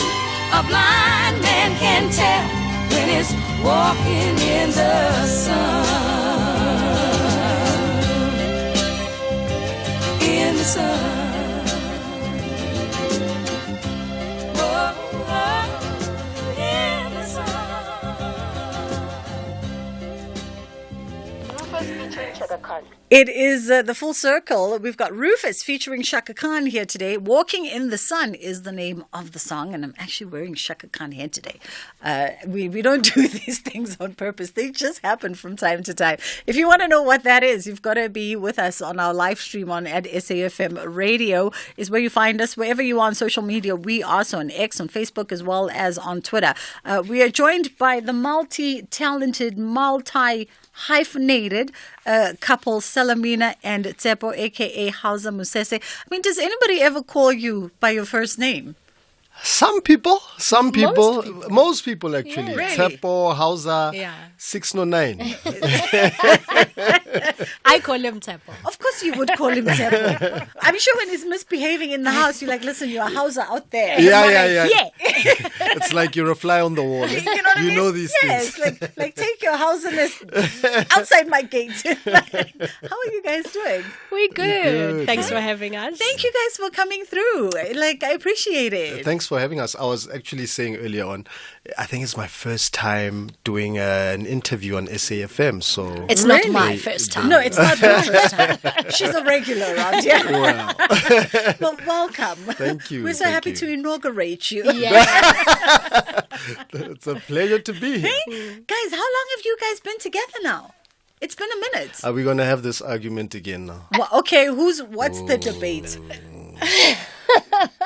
a blind man can tell when he's walking in the sun. In the sun. Oh, oh, in the sun. It is the full circle. We've got Rufus featuring Shaka Khan here today. Walking in the Sun is the name of the song, and I'm actually wearing Shaka Khan here today. We don't do these things on purpose. They just happen from time to time. If you want to know what that is, you've got to be with us on our live stream on at SAFM Radio is where you find us. Wherever you are on social media, we are so on X, on Facebook, as well as on Twitter. We are joined by the multi-talented, multi-hyphenated couple Salamina and Tsepo, a.k.a. Hausa Musese. I mean, does anybody ever call you by your first name? Some people, most people actually. Yeah, really? Tsepo, Hausa, Yeah. 609. I call him Tsepo. Of course you would call him Tsepo. I'm sure when he's misbehaving in the house, you're like, listen, you're a Hausa out there. Yeah. It's like you're a fly on the wall. You know what I mean? These yes, things. like take your Hausaness outside my gate. How are you guys doing? We're good. Thanks for having us. Thank you guys for coming through. Like, I appreciate it. Thanks for having us. I was actually saying earlier on, I think it's my first time doing an interview on SAFM. So it's not my first time. No, it's not your first time. She's a regular around here. Wow. Well, welcome. Thank you. We're so happy to inaugurate you. Yeah. It's a pleasure to be here. Hey, guys, how long have you guys been together now? It's been a minute. Are we going to have this argument again now? Well, okay, what's the debate?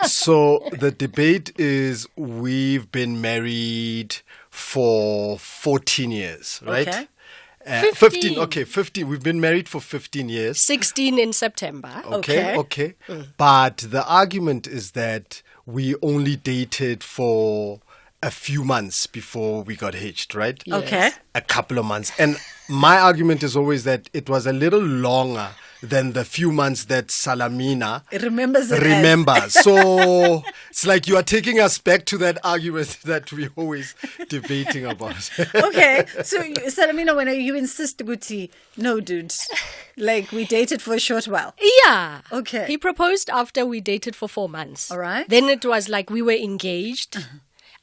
So the debate is we've been married for 14 years, right? Okay. 15. Okay, 15. We've been married for 15 years. 16 in September. Okay. But the argument is that we only dated for a few months before we got hitched, right? Yes. Okay. A couple of months. And my argument is always that it was a little longer than the few months that Salamina remembers. So it's like you are taking us back to that argument that we're always debating about. Okay, so Salamina, when you insist, Guti, no, dude, like we dated for a short while. Yeah. Okay. He proposed after we dated for 4 months. All right. Then it was like we were engaged.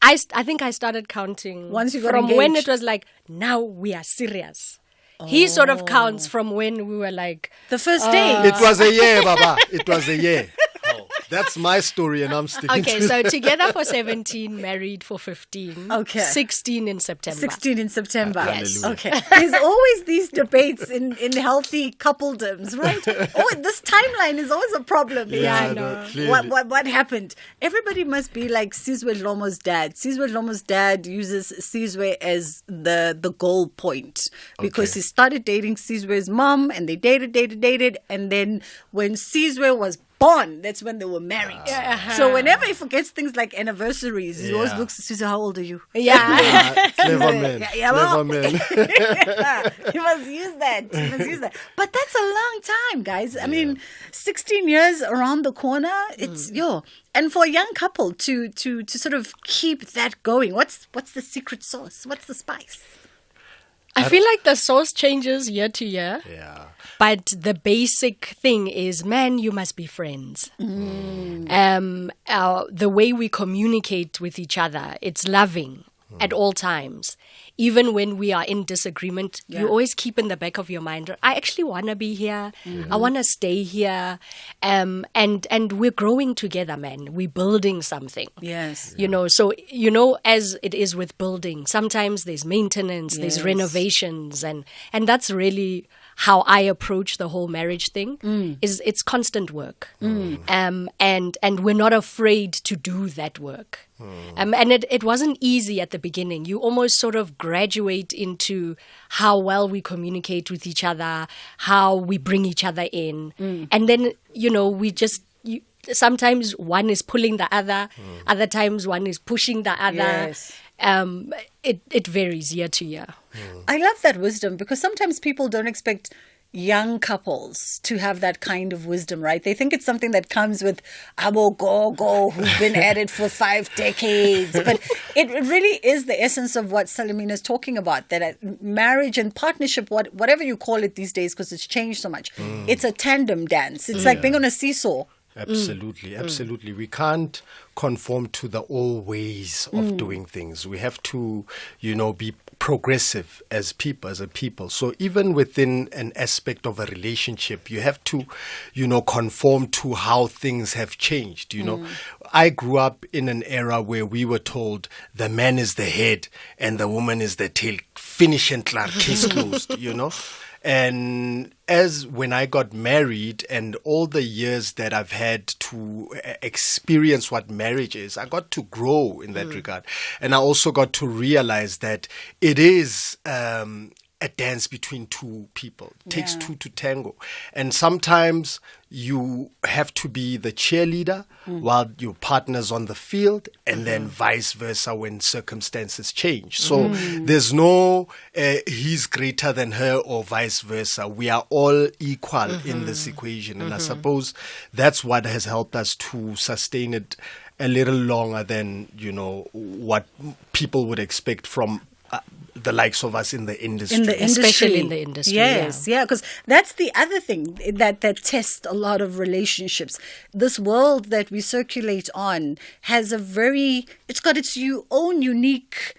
I think I started counting once you got from engaged. When it was like, now we are serious. He sort of counts from when we were like... The first day. It was a year, Baba. It was a year. That's my story and I'm sticking to Okay, so together for 17, married for 15. Okay. 16 in September. 16 in September. Yes. Okay. There's always these debates in healthy coupledoms, right? Oh, this timeline is always a problem. Yeah, I know. What happened? Everybody must be like Sizwe Lomo's dad. Sizwe Lomo's dad uses Sizwe as the goal point because he started dating Sizwe's mom and they dated. And then when Sizwe was born, that's when they were married. So whenever he forgets things like anniversaries, he always looks at Susie, how old are you? Yeah. Clever man. Clever man. He must use that. But that's a long time, guys. I mean, 16 years around the corner, it's and for a young couple to sort of keep that going, what's the secret sauce? What's the spice? I feel like the sauce changes year to year. Yeah. But the basic thing is, man, you must be friends. The way we communicate with each other, it's loving at all times. Even when we are in disagreement, you always keep in the back of your mind, I actually want to be here. I want to stay here. And we're growing together, man. We're building something. Yes. So, as it is with building, sometimes there's maintenance, there's renovations. And that's really how I approach the whole marriage thing. Is it's constant work. And we're not afraid to do that work. And it wasn't easy at the beginning. You almost sort of graduate into how well we communicate with each other, how we bring each other in. And then, we just... sometimes one is pulling the other, other times one is pushing the other. Yes. It varies year to year. I love that wisdom because sometimes people don't expect young couples to have that kind of wisdom, right? They think it's something that comes with Abo Gogo, who've been at it for 5 decades. But it really is the essence of what Salamina is talking about, that marriage and partnership, whatever you call it these days, because it's changed so much, it's a tandem dance. It's like being on a seesaw. Absolutely. We can't conform to the old ways of doing things. We have to, be progressive as a people. So even within an aspect of a relationship, you have to, conform to how things have changed. I grew up in an era where we were told the man is the head and the woman is the tail. Finish and clear, case closed, And as when I got married and all the years that I've had to experience what marriage is, I got to grow in that regard. And I also got to realize that it is a dance between two people. It takes two to tango. And sometimes you have to be the cheerleader while your partner's on the field, and then vice versa when circumstances change. So there's no he's greater than her or vice versa. We are all equal in this equation. And I suppose that's what has helped us to sustain it a little longer than, what people would expect from the likes of us in the industry. Especially in the industry. Yes, yeah, because that's the other thing that tests a lot of relationships. This world that we circulate on has it's got its own unique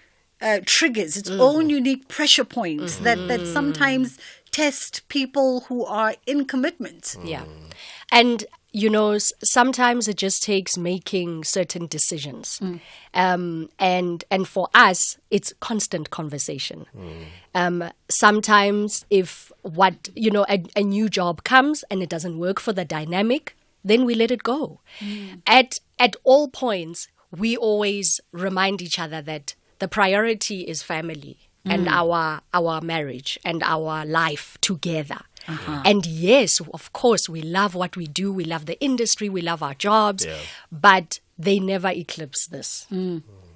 triggers, its own unique pressure points that sometimes test people who are in commitment. Yeah. And sometimes it just takes making certain decisions. And for us, it's constant conversation. Sometimes if a new job comes and it doesn't work for the dynamic, then we let it go. At all points, we always remind each other that the priority is family and our marriage and our life together. And yes, of course, we love what we do. We love the industry. We love our jobs. But they never eclipse this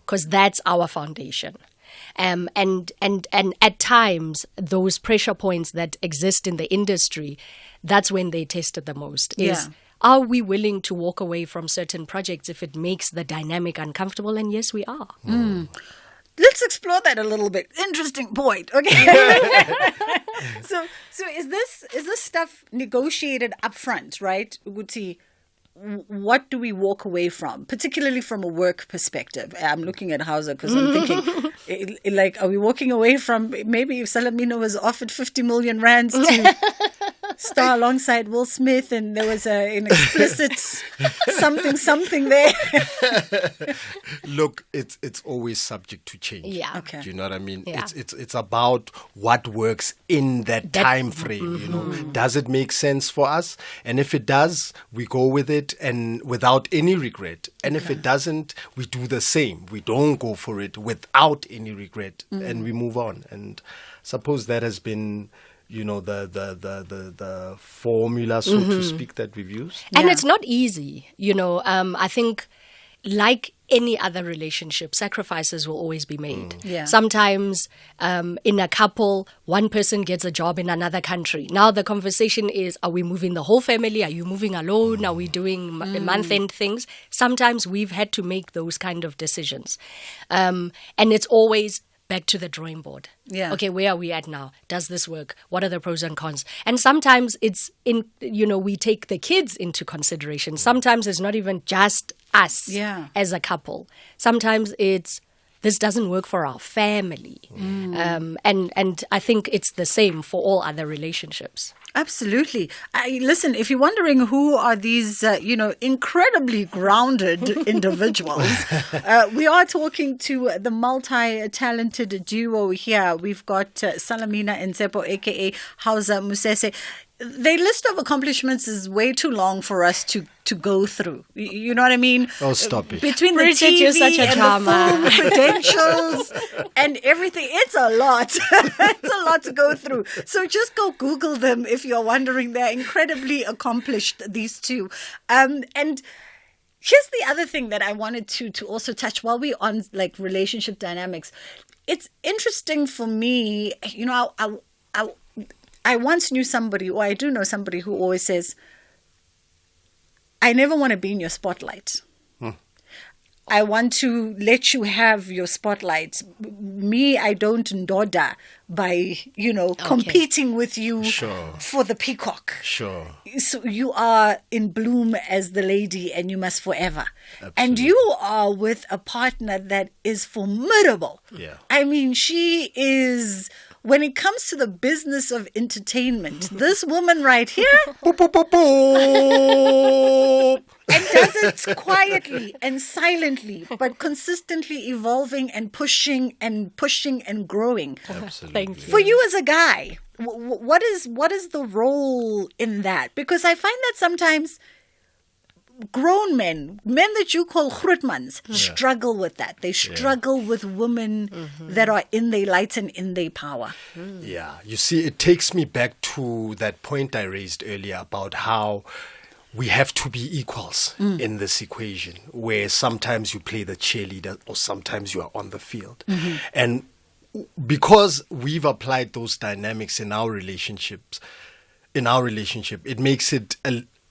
because that's our foundation. And at times, those pressure points that exist in the industry, that's when they test it the most. Are we willing to walk away from certain projects if it makes the dynamic uncomfortable? And yes, we are. Let's explore that a little bit. Interesting point. Okay. So is this stuff negotiated up front, right, Uguti? What do we walk away from, particularly from a work perspective? I'm looking at Hauser because I'm thinking, are we walking away from maybe if Salamina was offered 50 million rands to star alongside Will Smith and there was an explicit something there? Look, it's always subject to change. Yeah. Okay. Do you know what I mean? Yeah. It's about what works in that time frame. Does it make sense for us? And if it does, we go with it and without any regret. And if it doesn't, we do the same. We don't go for it without any regret and we move on. And suppose that has been the formula, so to speak, that we've used. And it's not easy. I think like any other relationship, sacrifices will always be made. Sometimes in a couple, one person gets a job in another country. Now the conversation is, are we moving the whole family? Are you moving alone? Are we doing month-end things? Sometimes we've had to make those kind of decisions. And it's always back to the drawing board. Okay, where are we at now? Does this work? What are the pros and cons? And sometimes it's we take the kids into consideration. Sometimes it's not even just us as a couple. Sometimes it's this doesn't work for our family. And I think it's the same for all other relationships. Absolutely. Listen, if you're wondering who are these, incredibly grounded individuals, we are talking to the multi-talented duo here. We've got Salamina Nzepo, a.k.a. Hauser Musese. Their list of accomplishments is way too long for us to go through. You know what I mean? Oh, stop it. Between Bridget, the TV you're such a and drama. the full credentials and everything, it's a lot. It's a lot to go through. So just go Google them if you're wondering. They're incredibly accomplished, these two. And here's the other thing that I wanted to also touch while we're on relationship dynamics. It's interesting for me, I once knew somebody, or I do know somebody who always says, I never want to be in your spotlight. I want to let you have your spotlight. Me, I don't ndoda by, competing with you for the peacock. Sure. So you are in bloom as the lady and you must forever. Absolutely. And you are with a partner that is formidable. Yeah. I mean, she is... When it comes to the business of entertainment, this woman right here and does it quietly and silently, but consistently evolving and pushing and growing. Absolutely. Thank you. For you as a guy, what is the role in that? Because I find that sometimes grown men that you call grootmans, struggle with that. They struggle with women that are in their light and in their power. Yeah. You see, it takes me back to that point I raised earlier about how we have to be equals in this equation, where sometimes you play the cheerleader or sometimes you are on the field. And because we've applied those dynamics in our relationship, it makes it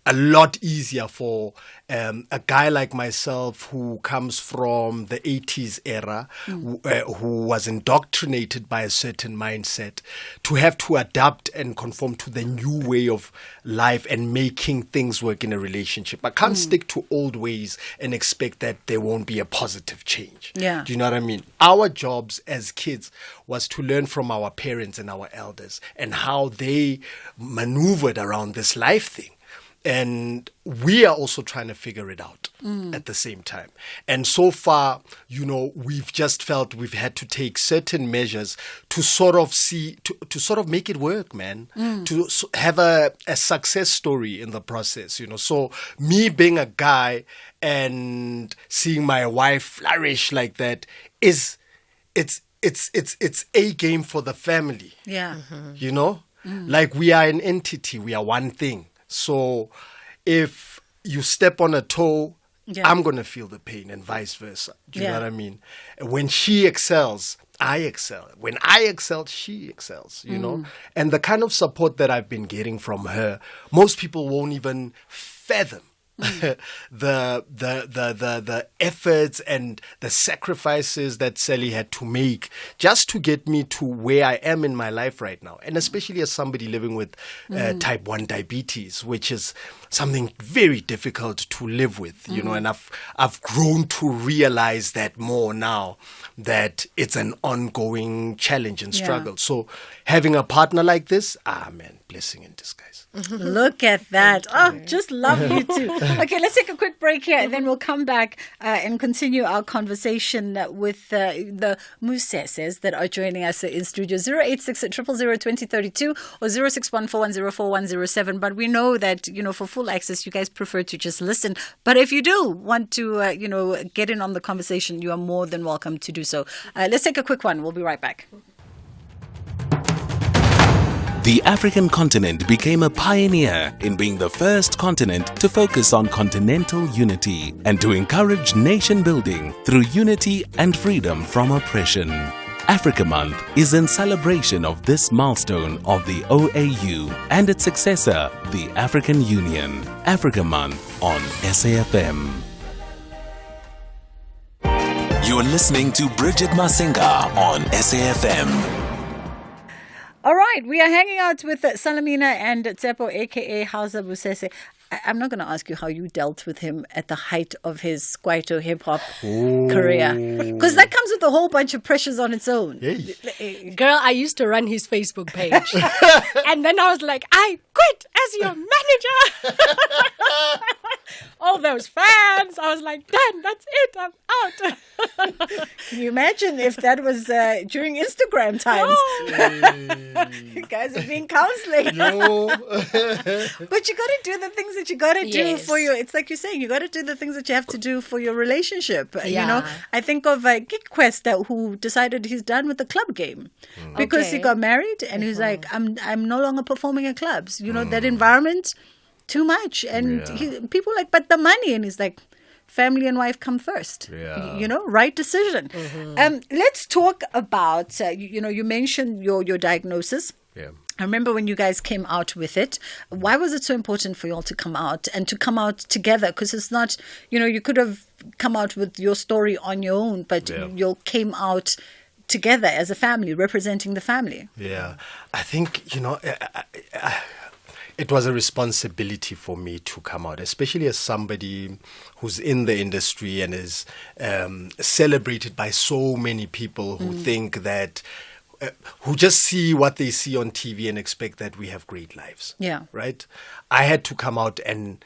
a lot easier for a guy like myself who comes from the 80s era, who was indoctrinated by a certain mindset, to have to adapt and conform to the new way of life and making things work in a relationship. I can't stick to old ways and expect that there won't be a positive change. Yeah. Do you know what I mean? Our jobs as kids was to learn from our parents and our elders and how they maneuvered around this life thing. And we are also trying to figure it out at the same time. And so far, we've just felt we've had to take certain measures to sort of to sort of make it work, man. To have a success story in the process, So me being a guy and seeing my wife flourish like that it's a game for the family. Yeah. Like we are an entity, we are one thing. So if you step on a toe, I'm going to feel the pain and vice versa. Do you know what I mean? When she excels, I excel. When I excel, she excels, And the kind of support that I've been getting from her, most people won't even fathom. the efforts and the sacrifices that Sally had to make just to get me to where I am in my life right now. And especially as somebody living with type 1 diabetes, which is something very difficult to live with, and I've grown to realize that more now, that it's an ongoing challenge and struggle. So having a partner like this, man, blessing in disguise. Look at that. Oh, just love you too. Okay, let's take a quick break here and then we'll come back and continue our conversation with the Museses that are joining us in studio. 086 000 2032 or 0614104107. But we know that, for full access, you guys prefer to just listen. But if you do want to, get in on the conversation, you are more than welcome to do so. Let's take a quick one. We'll be right back. The African continent became a pioneer in being the first continent to focus on continental unity and to encourage nation building through unity and freedom from oppression. Africa Month is in celebration of this milestone of the OAU and its successor, the African Union. Africa Month on SAFM. You're listening to Bridget Masinga on SAFM. All right, we are hanging out with Salamina and Tsepo, a.k.a. Hausa Busese. I'm not going to ask you how you dealt with him at the height of his Kwaito hip-hop career. Because that comes with a whole bunch of pressures on its own. Girl, I used to run his Facebook page. And then I was like, I quit as your manager. All those fans. I was like, done, that's it, I'm out. Can you imagine if that was during Instagram times? You guys have been counseling. But you got to do the things that you got to do for your, it's like you're saying, you got to do the things that you have to do for your relationship. I think of Gig Quest who decided he's done with the club game because he got married and he's like, I'm no longer performing at clubs. That environment, too much. And people are like, but the money. And he's like, family and wife come first. Right decision. Let's talk about, you mentioned your diagnosis. I remember when you guys came out with it. Why was it so important for you all to come out and to come out together? Because it's not, you could have come out with your story on your own, but you all came out together as a family, representing the family. Yeah. I think, it was a responsibility for me to come out, especially as somebody who's in the industry and is celebrated by so many people who think that, who just see what they see on TV and expect that we have great lives. Yeah. Right? I had to come out and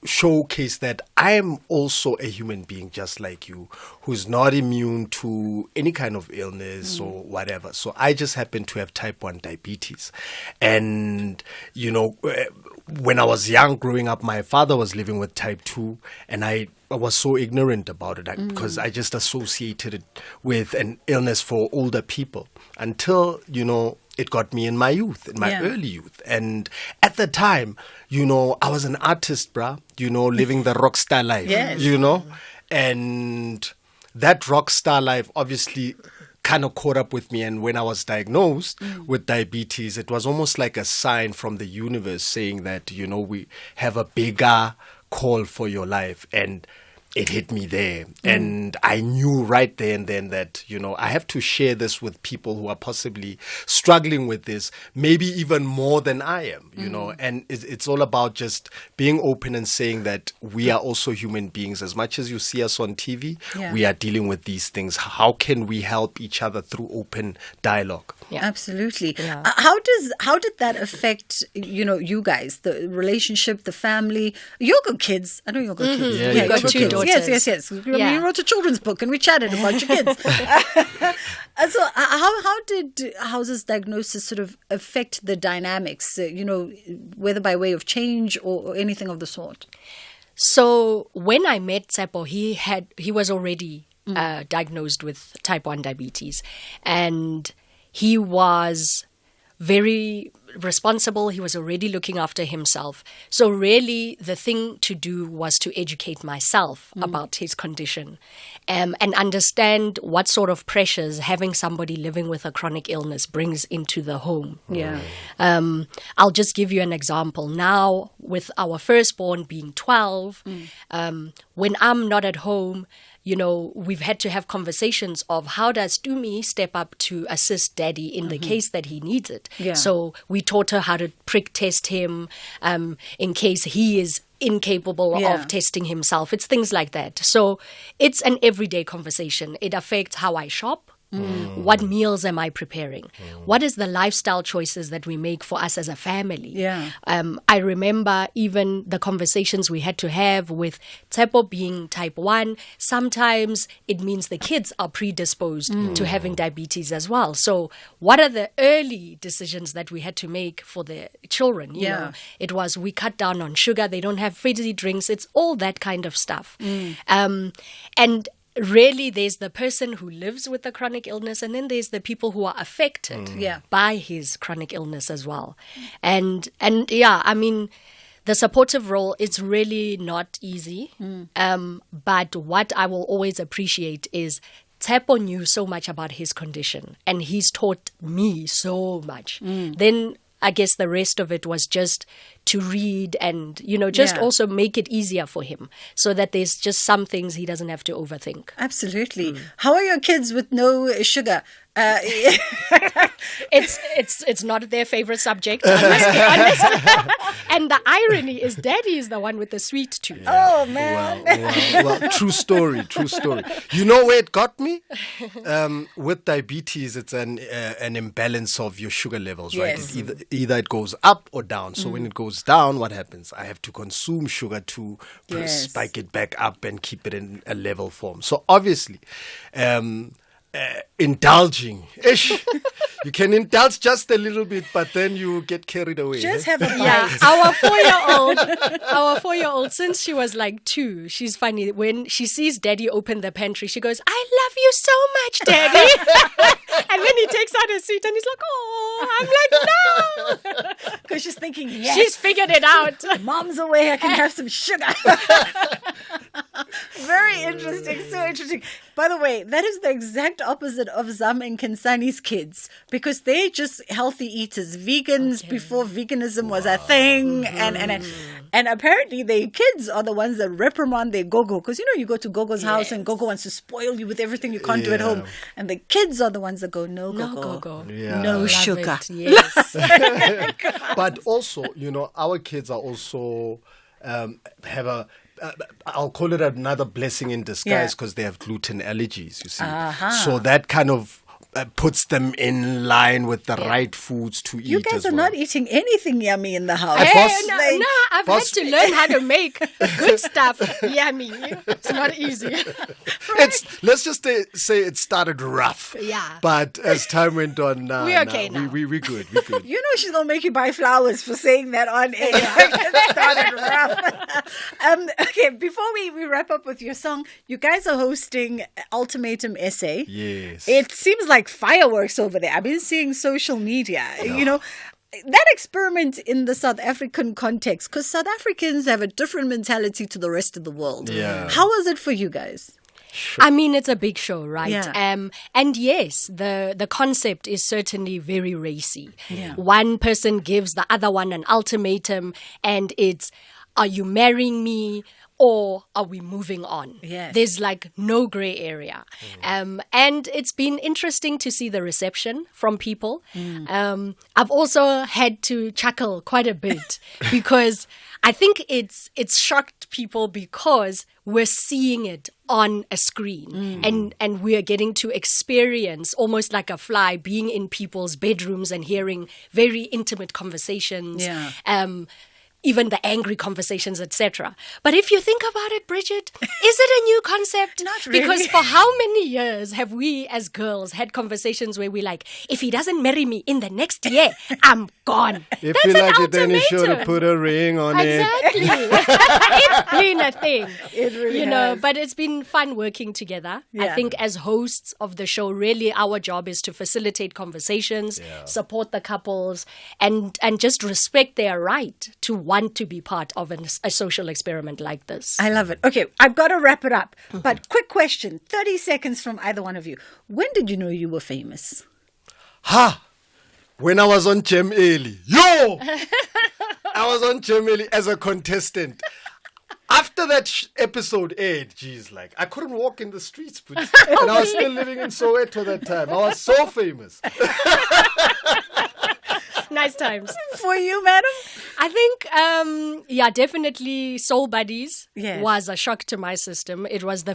showcase that I am also a human being just like you, who's not immune to any kind of illness or whatever. So I just happen to have type 1 diabetes. And, when I was young, growing up, my father was living with type 2 and I was so ignorant about it because I just associated it with an illness for older people until, it got me in my youth, in my early youth. And at the time, I was an artist, bruh, living the rock star life, and that rock star life obviously kind of caught up with me. And when I was diagnosed with diabetes, it was almost like a sign from the universe saying that, we have a bigger call for your life. And it hit me there. And I knew right there and then that, I have to share this with people who are possibly struggling with this, maybe even more than I am, and it's all about just being open and saying that we are also human beings. As much as you see us on TV, we are dealing with these things. How can we help each other through open dialogue? Yeah. Absolutely. Yeah. How did that affect, you guys, the relationship, the family? You're good kids. I know you're good kids. Yeah, you got two daughters. Yes. I mean, you wrote a children's book and we chatted about your kids. So how did Hausa's diagnosis sort of affect the dynamics, whether by way of change or anything of the sort? So when I met Tsepo, he was already diagnosed with type 1 diabetes, and he was very responsible. He was already looking after himself. So really the thing to do was to educate myself about his condition and understand what sort of pressures having somebody living with a chronic illness brings into the home. Yeah. I'll just give you an example. Now, with our firstborn being 12, when I'm not at home, we've had to have conversations of how does Tumi step up to assist daddy in the case that he needs it. Yeah. So we taught her how to prick test him in case he is incapable of testing himself. It's things like that. So it's an everyday conversation. It affects how I shop. What meals am I preparing? What is the lifestyle choices that we make for us as a family? Yeah. I remember even the conversations we had to have with Tsepo being type 1. Sometimes it means the kids are predisposed to having diabetes as well. So what are the early decisions that we had to make for the children? You know, it was we cut down on sugar. They don't have fizzy drinks. It's all that kind of stuff. And really, there's the person who lives with the chronic illness, and then there's the people who are affected by his chronic illness as well. And I mean, the supportive role is really not easy. But what I will always appreciate is Tsepo knew so much about his condition, and he's taught me so much. Then I guess the rest of it was just to read and, also make it easier for him so that there's just some things he doesn't have to overthink. Absolutely. How are your kids with no sugar? It's not their favorite subject, unless and the irony is daddy is the one with the sweet tooth. Oh man. Well, true story. You know where it got me? With diabetes, it's an imbalance of your sugar levels, right? Yes. Either it goes up or down. So when it goes down, what happens? I have to consume sugar to spike it back up and keep it in a level form. So obviously, indulging. You can indulge just a little bit, but then you get carried away. Just have a bite. Yeah, our 4-year-old, since she was like 2, she's funny. When she sees daddy open the pantry, she goes, "I love you so much, daddy." And then he takes out a seat and he's like, "Oh," I'm like, "No." Because she's thinking, yes. She's figured it out. Mom's away, I can have some sugar. Very interesting, so interesting. By the way, that is the exact opposite of Zam and Kansani's kids, because they're just healthy eaters, vegans before veganism was a thing, and apparently their kids are the ones that reprimand their gogo, because you go to gogo's house and gogo wants to spoil you with everything you can't do at home, and the kids are the ones that go, no gogo, no sugar. Yes. But also, our kids are also have a I'll call it another blessing in disguise because they have gluten allergies, you see. So that kind of puts them in line with the right foods to eat. You guys are not eating anything yummy in the house. I've had to learn how to make good stuff yummy. It's not easy. Let's just say it started rough. Yeah. But as time went on, we're okay now. We're good. She's going to make you buy flowers for saying that on air. It started rough. Okay, before we wrap up with your song, you guys are hosting Ultimatum Essay. Yes. It seems like fireworks over there. I've been seeing social media, that experiment in the South African context, because South Africans have a different mentality to the rest of the world. Yeah. How was it for you guys? I mean, it's a big show, right? Yeah. And yes, the concept is certainly very racy. Yeah. One person gives the other one an ultimatum, and it's, are you marrying me? Or are we moving on? Yes. There's like no gray area. And it's been interesting to see the reception from people. I've also had to chuckle quite a bit because I think it's shocked people because we're seeing it on a screen and we are getting to experience almost like a fly being in people's bedrooms and hearing very intimate conversations. Yeah. Even the angry conversations, etc. But if you think about it, Bridget, is it a new concept? Not really. Because for how many years have we as girls had conversations where we're like, if he doesn't marry me in the next year, I'm gone. If That's you an like it, then you should have ultimatum. put a ring on Exactly. it. It's been a thing. It really you know, has. but it's been fun working together. I Yeah. think as hosts of the show, really our job is to facilitate conversations, support the couples, and just respect their right to want to be part of a social experiment like this. I love it. Okay, I've got to wrap it up. But quick question, 30 seconds from either one of you. When did you know you were famous? When I was on Gem Early. Yo! I was on Gem Early as a contestant. After that episode aired, geez, like, I couldn't walk in the streets. But, and I was still living in Soweto that time. I was so famous. Nice times. For you, madam? I think, definitely Soul Buddies Yes. was a shock to my system. It was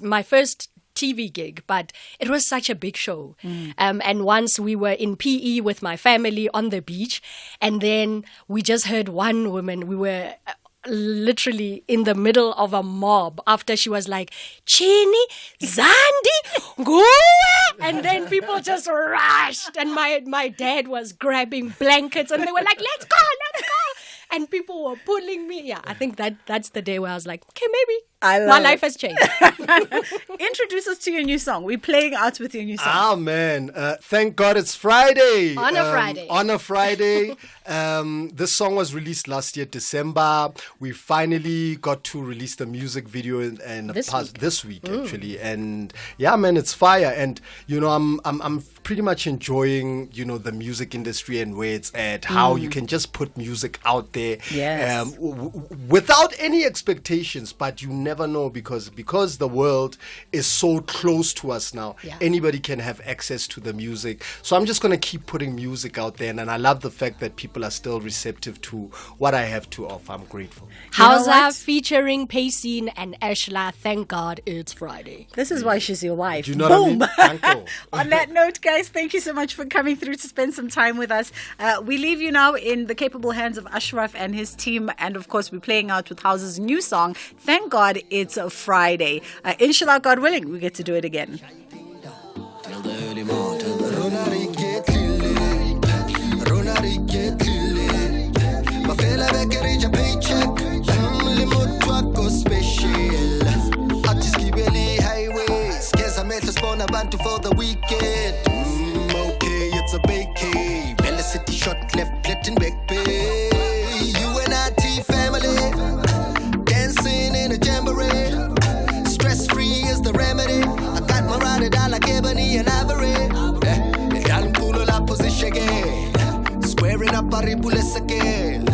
my first TV gig, but it was such a big show. And once we were in PE with my family on the beach, and then we just heard one woman, we were literally in the middle of a mob after she was like, Chini, Zandi, Gua, and then people just rushed, and my dad was grabbing blankets, and they were like, let's go, and people were pulling me. Yeah, I think that's the day where I was like, okay, maybe my life has changed. Introduce us to your new song. We're playing out with your new song. Ah, man. Thank God it's Friday. On a Friday. On a Friday. This song was released last year, December. We finally got to release the music video this week, actually. And yeah, man, it's fire. And, you know, I'm pretty much enjoying, you know, the music industry and where it's at, how you can just put music out there Yes. without any expectations, but you never know because the world is so close to us now. Yeah. Anybody can have access to the music. So I'm just going to keep putting music out there. And I love the fact that people are still receptive to what I have to offer. I'm grateful. How's that featuring Paycine and Ashla? Thank God it's Friday. This is why she's your wife. Do you know what I mean? Boom. Thank you. On that note, guys, thank you so much for coming through to spend some time with us. We leave you now in the capable hands of Ashraf and his team. And of course, we're playing out with House's new song, Thank God It's a Friday. Inshallah, God willing, we get to do it again. For the weekend, okay, it's a vacay. Velocity shot left, letting back pay. UNIT family, dancing in a jamboree. Stress free is the remedy. I got my ride out like ebony and ivory. I'm cool la position again. Squaring up a ribulus again.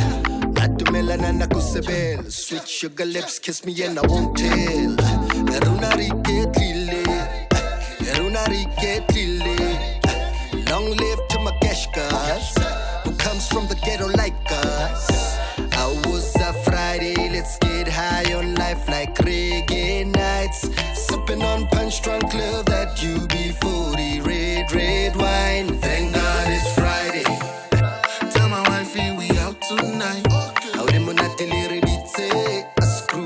Not to melanana kusebel. Sweet sugar lips, kiss me and I won't tell. Long live to my cash guys, who comes from the ghetto like us. I was a Friday, let's get high on life like reggae nights. Sipping on punch drunk love that UB40 red wine. Thank God it's Friday. Tell my wifey we out tonight. How them on that delivery beat a screw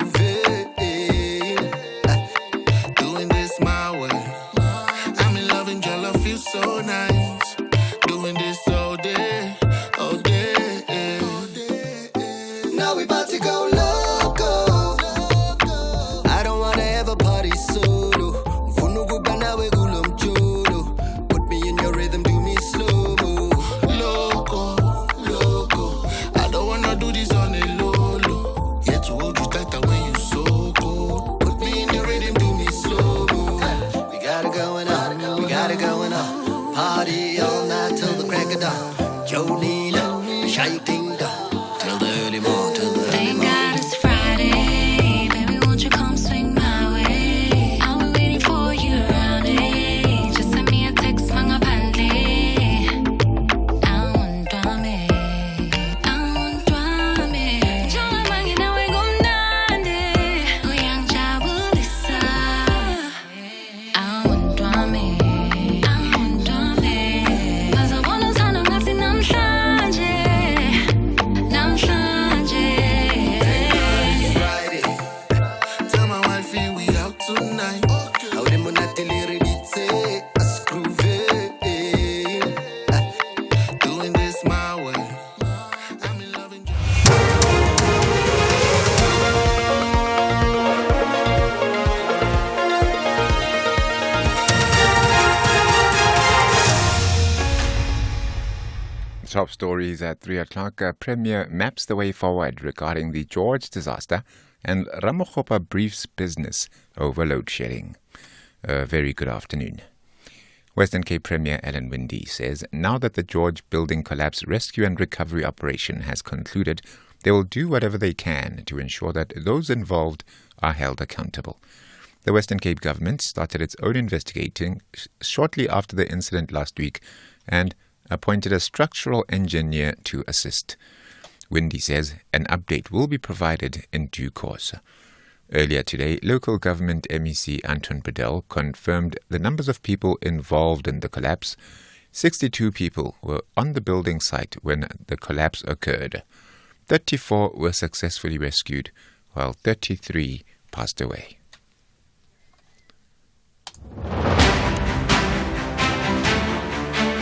doing this my way. I'm in love and jollof feels so nice. Doing this all day, all day. Now we about to go loco. I don't wanna ever party solo. Funugu Party all night till the crack of dawn. Jolene, shy ding dong. Till the early morning, till the early Thank morning. God it's Friday. Baby, won't you come swing my way? I'll be waiting for you around 8. Just send me a text, mga pande. I want drama. I want drama. Jolly mangi na we gumnande. Uyang chabulisa. I want drama. I want drama. Maza bono sana ngasi namhlanje. Friday. Tell my wifey we out tonight. How them on that delivery say a screw it. Doing this my way. I'm in love and Top stories at 3 o'clock. Premier maps the way forward regarding the George disaster, and Ramokgopa briefs business over load shedding. Very good afternoon. Western Cape Premier Alan Winde says now that the George building collapse rescue and recovery operation has concluded, they will do whatever they can to ensure that those involved are held accountable. The Western Cape government started its own investigating shortly after the incident last week and appointed a structural engineer to assist. Winde says an update will be provided in due course. Earlier today, local government MEC Anton Bedell confirmed the numbers of people involved in the collapse. 62 people were on the building site when the collapse occurred. 34 were successfully rescued, while 33 passed away.